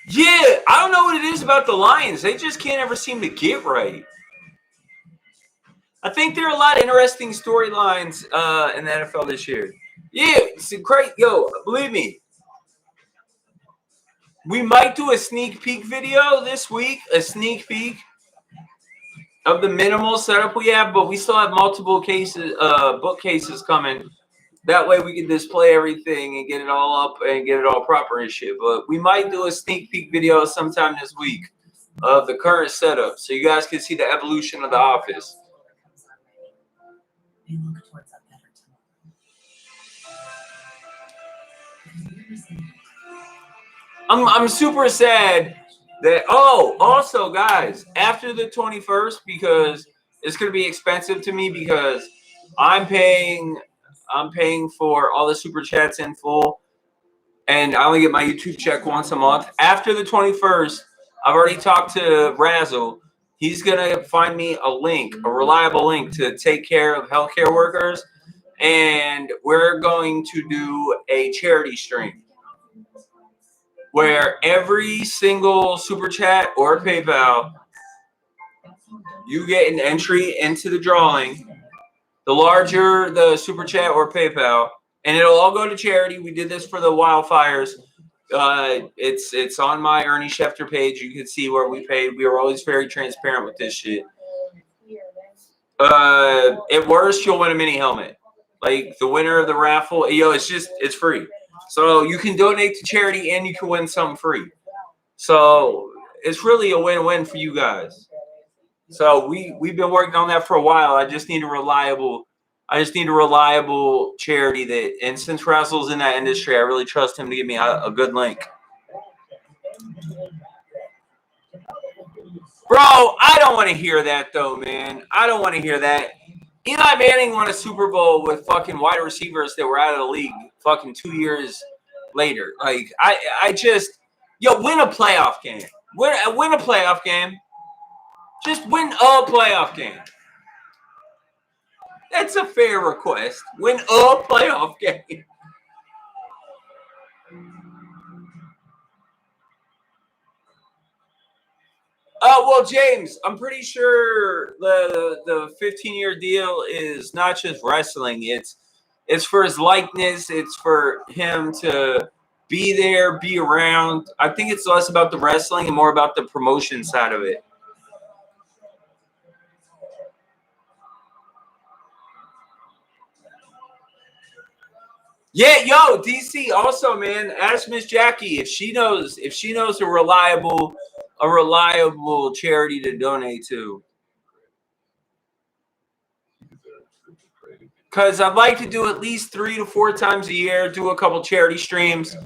Yeah, I don't know what it is about the Lions. They just can't ever seem to get right. I think there are a lot of interesting storylines in the NFL this year. Yeah, it's great. Yo, believe me, we might do a sneak peek video this week, a sneak peek of the minimal setup we have, but we still have multiple bookcases coming. That way we can display everything and get it all up and get it all proper and shit. But we might do a sneak peek video sometime this week of the current setup so you guys can see the evolution of the office. we look towards a better tomorrow. I'm super sad that also guys, after the 21st, because it's gonna be expensive to me because I'm paying for all the super chats in full, and I only get my YouTube check once a month. After the 21st, I've already talked to Razzle. He's gonna find me a reliable link to take care of healthcare workers, and we're going to do a charity stream where every single super chat or PayPal, you get an entry into the drawing. The larger the super chat or PayPal, and it'll all go to charity. We did this for the wildfires. It's on my Ernie Schefter page. You can see where we paid. We were always very transparent with this shit. At worst, you'll win a mini helmet. Like the winner of the raffle, it's free. So you can donate to charity and you can win something free. So it's really a win-win for you guys. So we've been working on that for a while. I just need a reliable charity and since Razzle's in that industry, I really trust him to give me a good link. Bro, I don't want to hear that though, man. I don't want to hear that. Eli Manning won a Super Bowl with fucking wide receivers that were out of the league fucking 2 years later. Like win a playoff game. Win a playoff game. Just win a playoff game. That's a fair request. Win a playoff game. Well, James, I'm pretty sure the 15-year deal is not just wrestling. It's for his likeness. It's for him to be there, be around. I think it's less about the wrestling and more about the promotion side of it. Yeah, yo, DC. Also, man, ask Miss Jackie if she knows a reliable charity to donate to. Because I'd like to do at least 3 to 4 times a year, do a couple charity streams.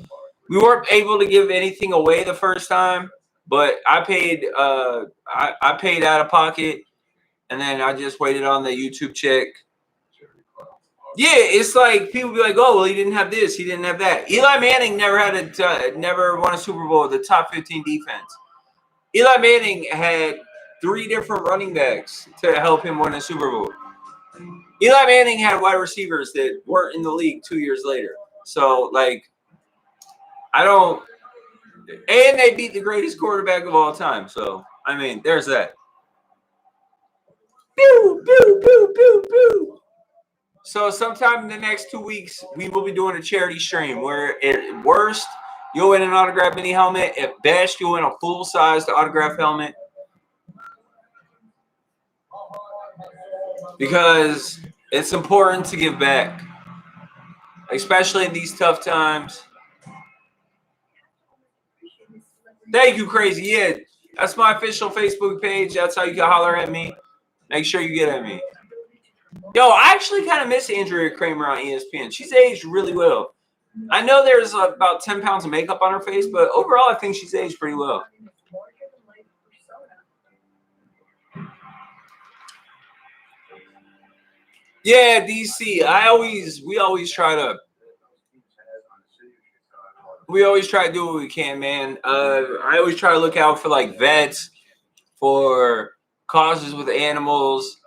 We weren't able to give anything away the first time, but I paid I paid out of pocket, and then I just waited on the YouTube check. Yeah, it's like people be like, "Oh, well, he didn't have this, he didn't have that." Eli Manning never won a Super Bowl with the top 15 defense. Eli Manning had 3 different running backs to help him win a Super Bowl. Eli Manning had wide receivers that weren't in the league 2 years later. So, like, I don't. And they beat the greatest quarterback of all time. So, I mean, there's that. Pew, pew, pew, pew, pew. So, sometime in the next 2 weeks, we will be doing a charity stream where, at worst, you'll win an autographed mini helmet. At best, you'll win a full-sized autographed helmet. Because it's important to give back, especially in these tough times. Thank you, Crazy. Yeah, that's my official Facebook page. That's how you can holler at me. Make sure you get at me. Yo, I actually kind of miss Andrea Kramer on ESPN. She's aged really well. I know there's about 10 pounds of makeup on her face, but overall, I think she's aged pretty well. Yeah, DC. We always try to do what we can, man. I always try to look out for like vets, for causes with animals,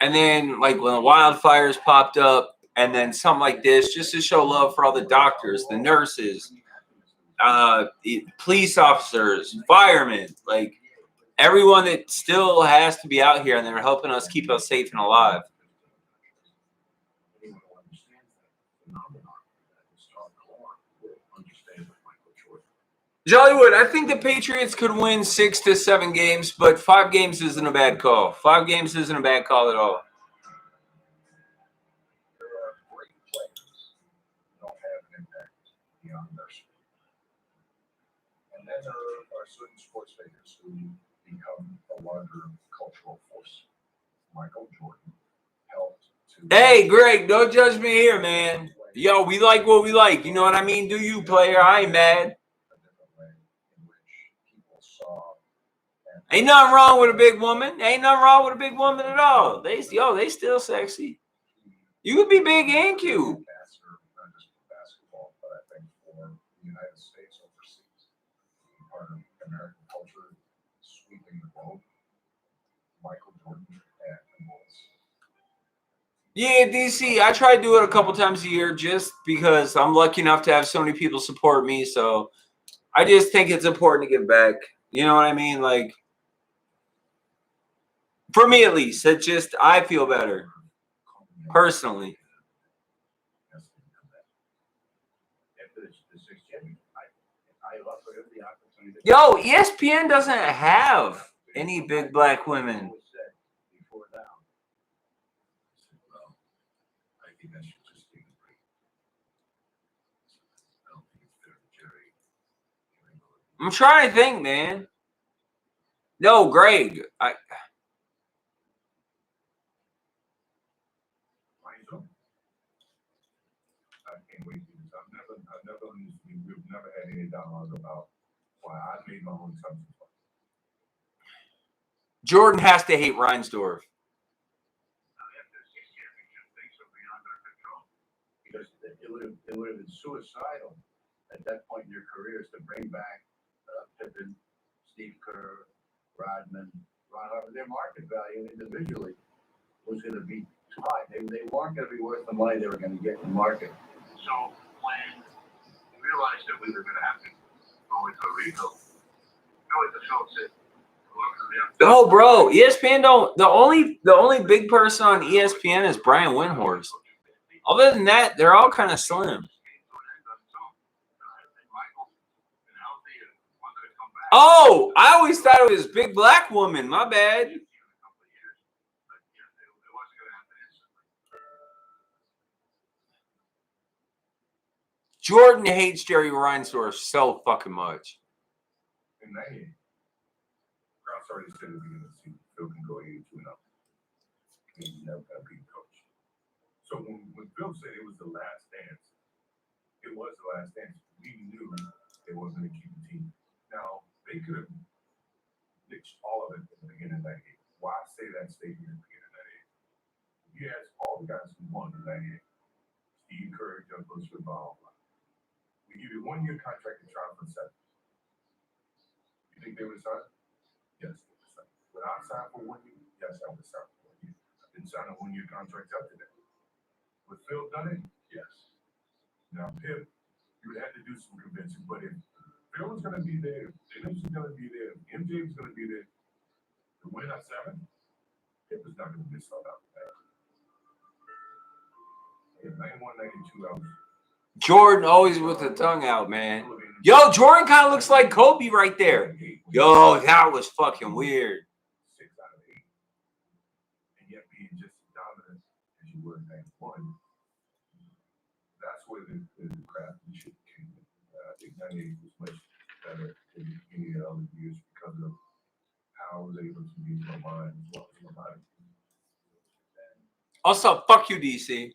and then like when the wildfires popped up, and then something like this, just to show love for all the doctors, the nurses, the police officers, firemen, like everyone that still has to be out here and they're helping us keep us safe and alive. Jollywood, I think the Patriots could win 6 to 7 games, but 5 games isn't a bad call. 5 games isn't a bad call at all. There are great players who don't have an impact beyond their sport. And then there are certain sports figures who become a larger cultural force. Michael Jordan helped to. Hey, Greg, don't judge me here, man. Yo, we like what we like. You know what I mean? Do you, player? I ain't mad. Ain't nothing wrong with a big woman. Ain't nothing wrong with a big woman at all. They still sexy. You could be big and cute. Not just for basketball, but I think for the United States overseas, part of American culture, sweeping the globe. Michael Jordan and the Bulls. Yeah, DC, I try to do it a couple times a year just because I'm lucky enough to have so many people support me. So I just think it's important to give back. You know what I mean? Like, for me at least, it just, I feel better personally. Yo, ESPN doesn't have any big black women. I'm trying to think, man. No, Greg. I can't wait to do this. We've never had any dialogue about why I made my own assumptions. Jordan has to hate Reinsdorf. Because it would have been suicidal at that point in your careers to bring back Pippen, Steve Kerr, Rodman, Ron Harper. Their market value individually was going to be too high. They weren't going to be worth the money they were going to get in the market. So when we realized that we were going to have to go into a rebuild, the Phillips said, Oh, bro, ESPN don't. The only big person on ESPN is Brian Windhorst. Other than that, they're all kind of slim. Oh, I always thought it was big black woman. My bad. Jordan hates Jerry Reinsdorf so fucking much. In 98, Krause already said at the beginning of the season, Phil can go 82-0. He's never going to be the coach. So when Phil said it was the last dance, it was the last dance. We knew they wasn't going to keep the team. Now, they could have ditched all of it at the beginning of 98. Why say that statement at the beginning of 98? You ask all the guys who won in 98. Steve Kerr, Douglas, Reball. We give you 1 year contract to try for 7. You think they would sign? Yes, they would sign. Would I sign for 1 year? Yes, I would sign for 1 year. I've been sign a 1-year contract after that. With Phil done it, yes. Now Pip, you would have to do some convincing, but if Phil was gonna be there, Dennis was gonna be there, MJ was gonna be there to win at 7, Pip was not gonna miss out on that. In 91, 92, I was Jordan always with the tongue out, man. Yo, Jordan kind of looks like Kobe right there. Yo, that was fucking weird. 6 out of 8. And yet being just as dominant as you were in 91, that's where the craft and shit came in. I think 98 was much better than any of the other years because of how I was able to use my mind as well as my body. Also, fuck you, DC.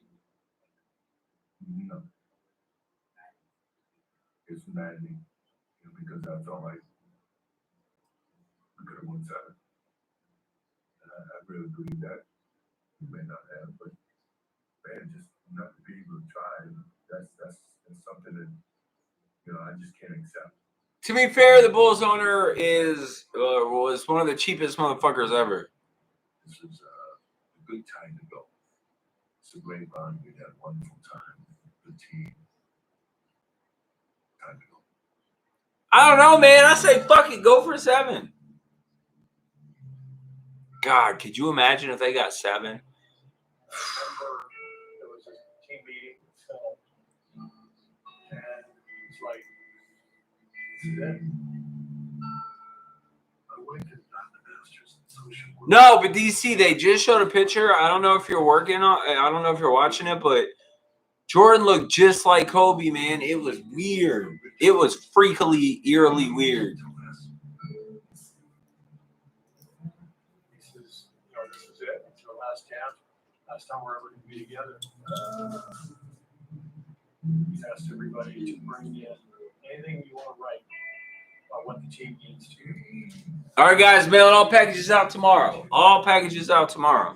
No. It's maddening, because I felt like we could have won 7. And I really believe that. We may not have, but man, just not to be able to try, that's something that, I just can't accept. To be fair, the Bulls owner was one of the cheapest motherfuckers ever. This is a good time to go. It's a great run. We had a wonderful time. The team. Time to go. I don't know, man. I say fuck it. Go for 7. God, could you imagine if they got 7? I remember there was a team meeting with Phil, and it's like, this is it. My wife is not the master's in social work. No, but DC, they just showed a picture. I don't know if you're watching it, but Jordan looked just like Kobe, man. It was weird. It was freakily, eerily weird. This is it. It's our last camp. Last time we're ever going to be together. He's asked everybody to bring in anything you want to write about what the team needs to. All right, guys, mailing all packages out tomorrow. All packages out tomorrow.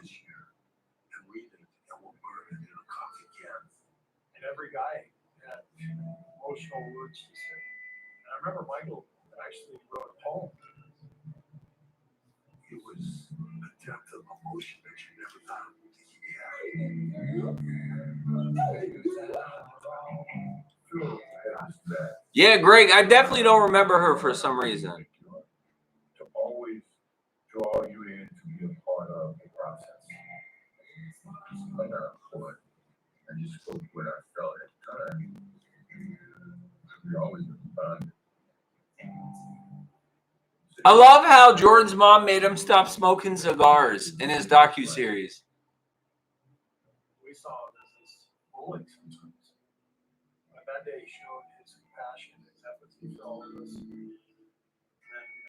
And every guy had emotional words to say. And I remember Michael actually wrote a poem. It was a depth of emotion that you never thought you. Yeah, Greg, I definitely don't remember her for some reason. To always draw you in to be a part of the process. Like I just spoke what I felt at the time. We always been. I love how Jordan's mom made him stop smoking cigars in his docuseries. We saw him as this bully sometimes. But that day he showed his compassion, his empathy for all of us. And then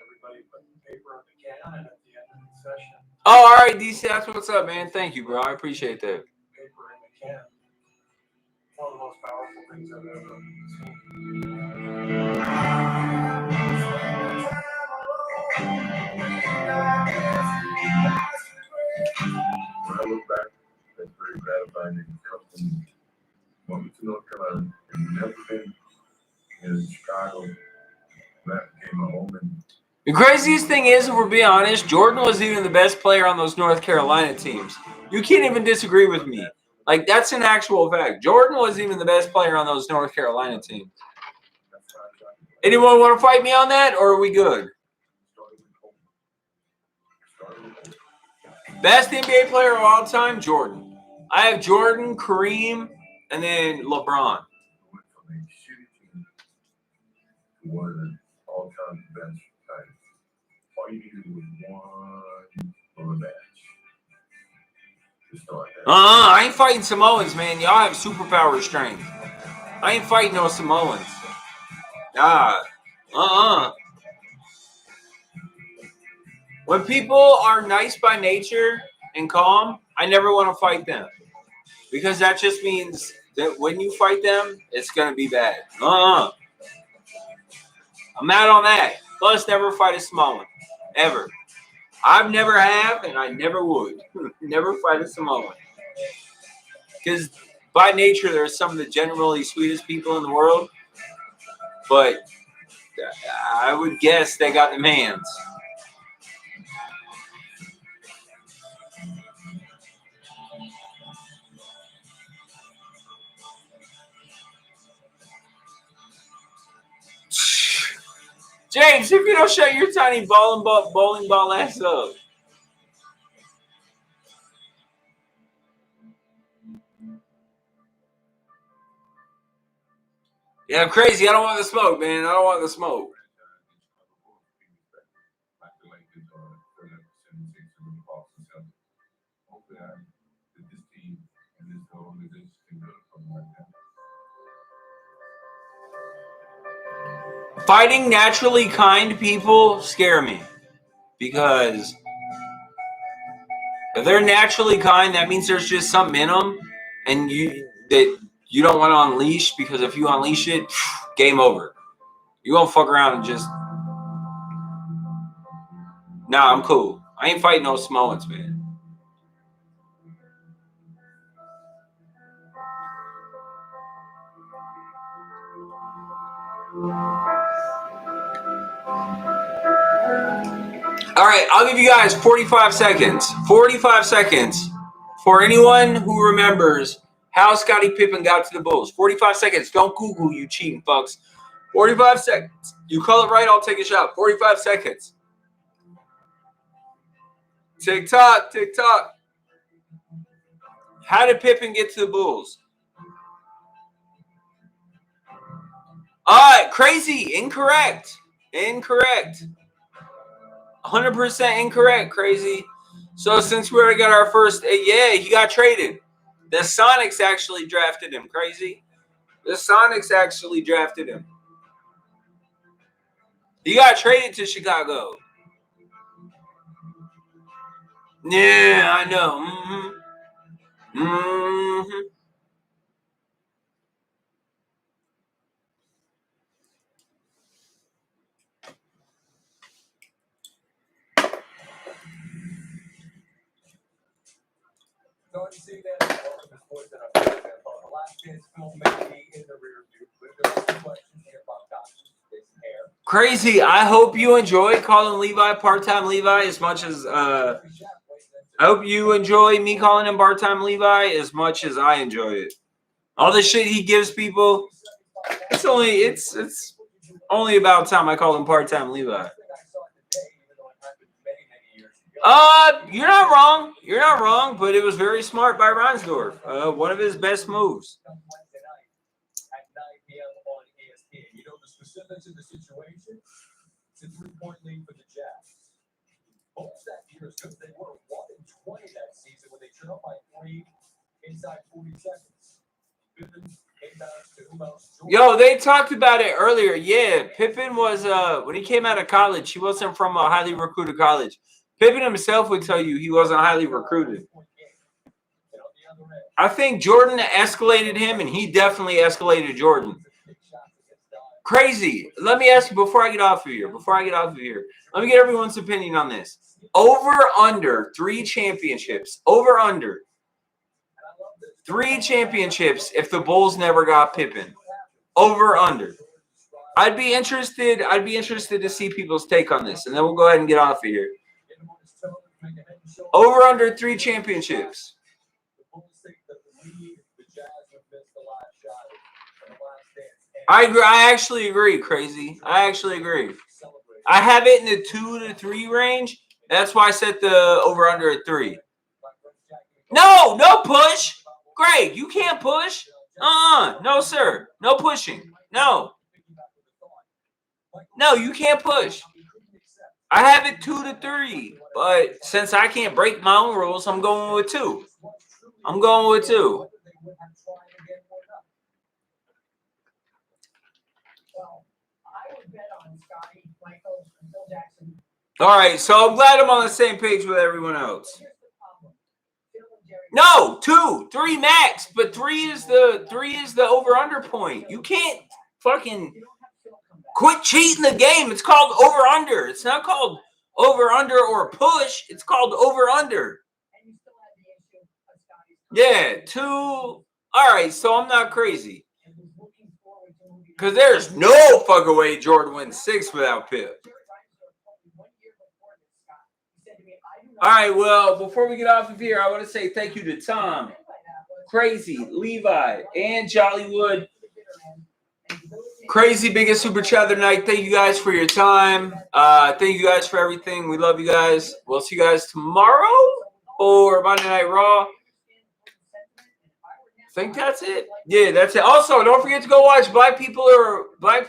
everybody put the paper on the can, and at the end of the session. Oh, all right, DC, that's what's up, man. Thank you, bro. I appreciate that. Paper in the can. One of the most powerful things I've ever seen. When I look back, that's very gratifying. It comes from Wilmington, North Carolina, and never been in Chicago. That became my home. And The craziest thing is, if we're being honest, Jordan wasn't even the best player on those North Carolina teams. You can't even disagree with me. Like, that's an actual fact. Jordan wasn't even the best player on those North Carolina teams. Anyone want to fight me on that, or are we good? Best NBA player of all time, Jordan. I have Jordan, Kareem, and then LeBron. went from a shitty team to one of the all-time best guys. All you needed was one on the match to start that. I ain't fighting Samoans, man. Y'all have superpower strength. I ain't fighting no Samoans. When people are nice by nature and calm, I never want to fight them. Because that just means that when you fight them, it's going to be bad. I'm out on that. Plus, never fight a Samoan. Ever. I've never have, and I never would. Never fight a Samoan. Because by nature, they're some of the generally sweetest people in the world. But I would guess they got the hands. James, if you don't shut your tiny bowling ball ass up. Yeah, I'm crazy. I don't want the smoke, man. I don't want the smoke. Fighting naturally kind people scare me because if they're naturally kind, that means there's just something in them, and you don't want to unleash, because if you unleash it, game over. You won't fuck around and just. Nah, I'm cool. I ain't fighting no Samoans, man. All right, I'll give you guys 45 seconds. 45 seconds for anyone who remembers how Scottie Pippen got to the Bulls. 45 seconds. Don't Google, you cheating fucks. 45 seconds. You call it right, I'll take a shot. 45 seconds. Tick-tock, tick-tock. How did Pippen get to the Bulls? All right, crazy. Incorrect. 100% incorrect, crazy. So since we already got our first, yeah, he got traded. The Sonics actually drafted him, crazy. The Sonics actually drafted him. He got traded to Chicago. Yeah, I know. Don't you see that? Welcome to Sports that are the last dance film may be in the rear view, but there's some questions here about doctors. Crazy. I hope you enjoy calling Levi part-time Levi as much as I hope you enjoy me calling him part-time Levi as much as I enjoy it. All the shit he gives people, it's only about time I call him part-time Levi. You're not wrong. You're not wrong, but it was very smart by Reinsdorf. One of his best moves. You know the specifics of the situation? It's a 3-point lead for the Jazz. Bulls that year is good. They were 1-20 that season when they trailed by 3 inside 40 seconds. Pippen came down to Yo, they talked about it earlier. Yeah, Pippen was when he came out of college, he wasn't from a highly recruited college. Pippen himself would tell you he wasn't highly recruited. I think Jordan escalated him, and he definitely escalated Jordan. Crazy. Let me ask you before I get off of here. Let me get everyone's opinion on this. Over under 3 championships. Over under 3 championships if the Bulls never got Pippen. Over under. I'd be interested to see people's take on this, and then we'll go ahead and get off of here. Over under 3 championships. I agree. I actually agree, crazy. I actually agree. I have it in the 2 to 3 range. That's why I set the over under at 3. No push. Greg, you can't push. No, sir. No pushing. No, you can't push. I have it 2 to 3, but since I can't break my own rules, I'm going with 2. All right, so I'm glad I'm on the same page with everyone else. No, 2, 3 max, but 3 is the over under point. You can't fucking quit cheating the game. It's called over under. It's not called over under or push. It's called over under. Yeah, 2. All right, so I'm not crazy. Because there's no fucking way Jordan wins 6 without Pip. All right, well, before we get off of here, I want to say thank you to Tom, Crazy, Levi, and Jollywood Crazy biggest super chat of the night. Thank you guys for your time. Thank you guys for everything. We love you guys. We'll see you guys tomorrow or Monday Night Raw. I think that's it. Yeah, that's it. Also, don't forget to go watch Black People or White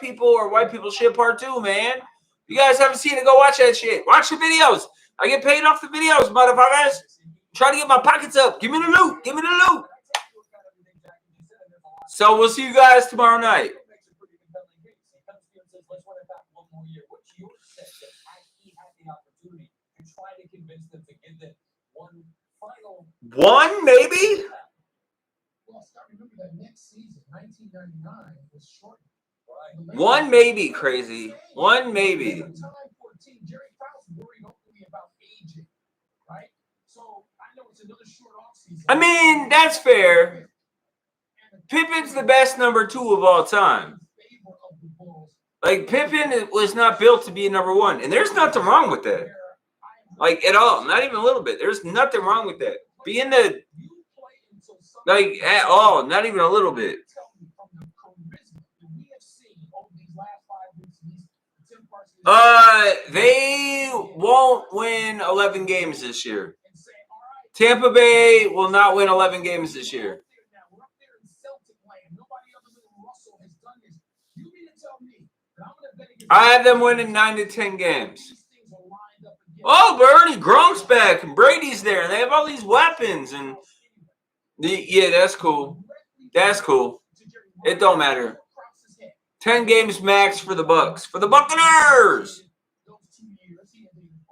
People Shit Part 2, man. You guys haven't seen it, go watch that shit. Watch the videos. I get paid off the videos, motherfuckers. Try to get my pockets up. Give me the loot. Give me the loot. So we'll see you guys tomorrow night. One, maybe? One maybe, crazy. One maybe. I mean, that's fair. Pippen's the best number 2 of all time. Like, Pippen was not built to be a number 1. And there's nothing wrong with that. Like, at all. Not even a little bit. There's nothing wrong with that. Being the... Like, at all. Not even a little bit. They won't win 11 games this year. Tampa Bay will not win 11 games this year. I have them winning 9 to 10 games. Oh, Bernie Gronk's back and Brady's there, and they have all these weapons. And yeah, that's cool. That's cool. It don't matter. 10 games max for the Bucks. For the Buccaneers!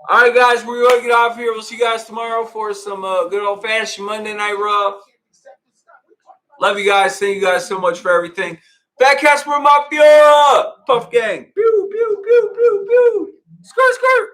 All right, guys, we're going to get off here. We'll see you guys tomorrow for some good old-fashioned Monday Night Raw. Love you guys. Thank you guys so much for everything. Fat Casper Mafia! Puff Gang. Pew, pew, pew, pew, pew. Skirt, skirt.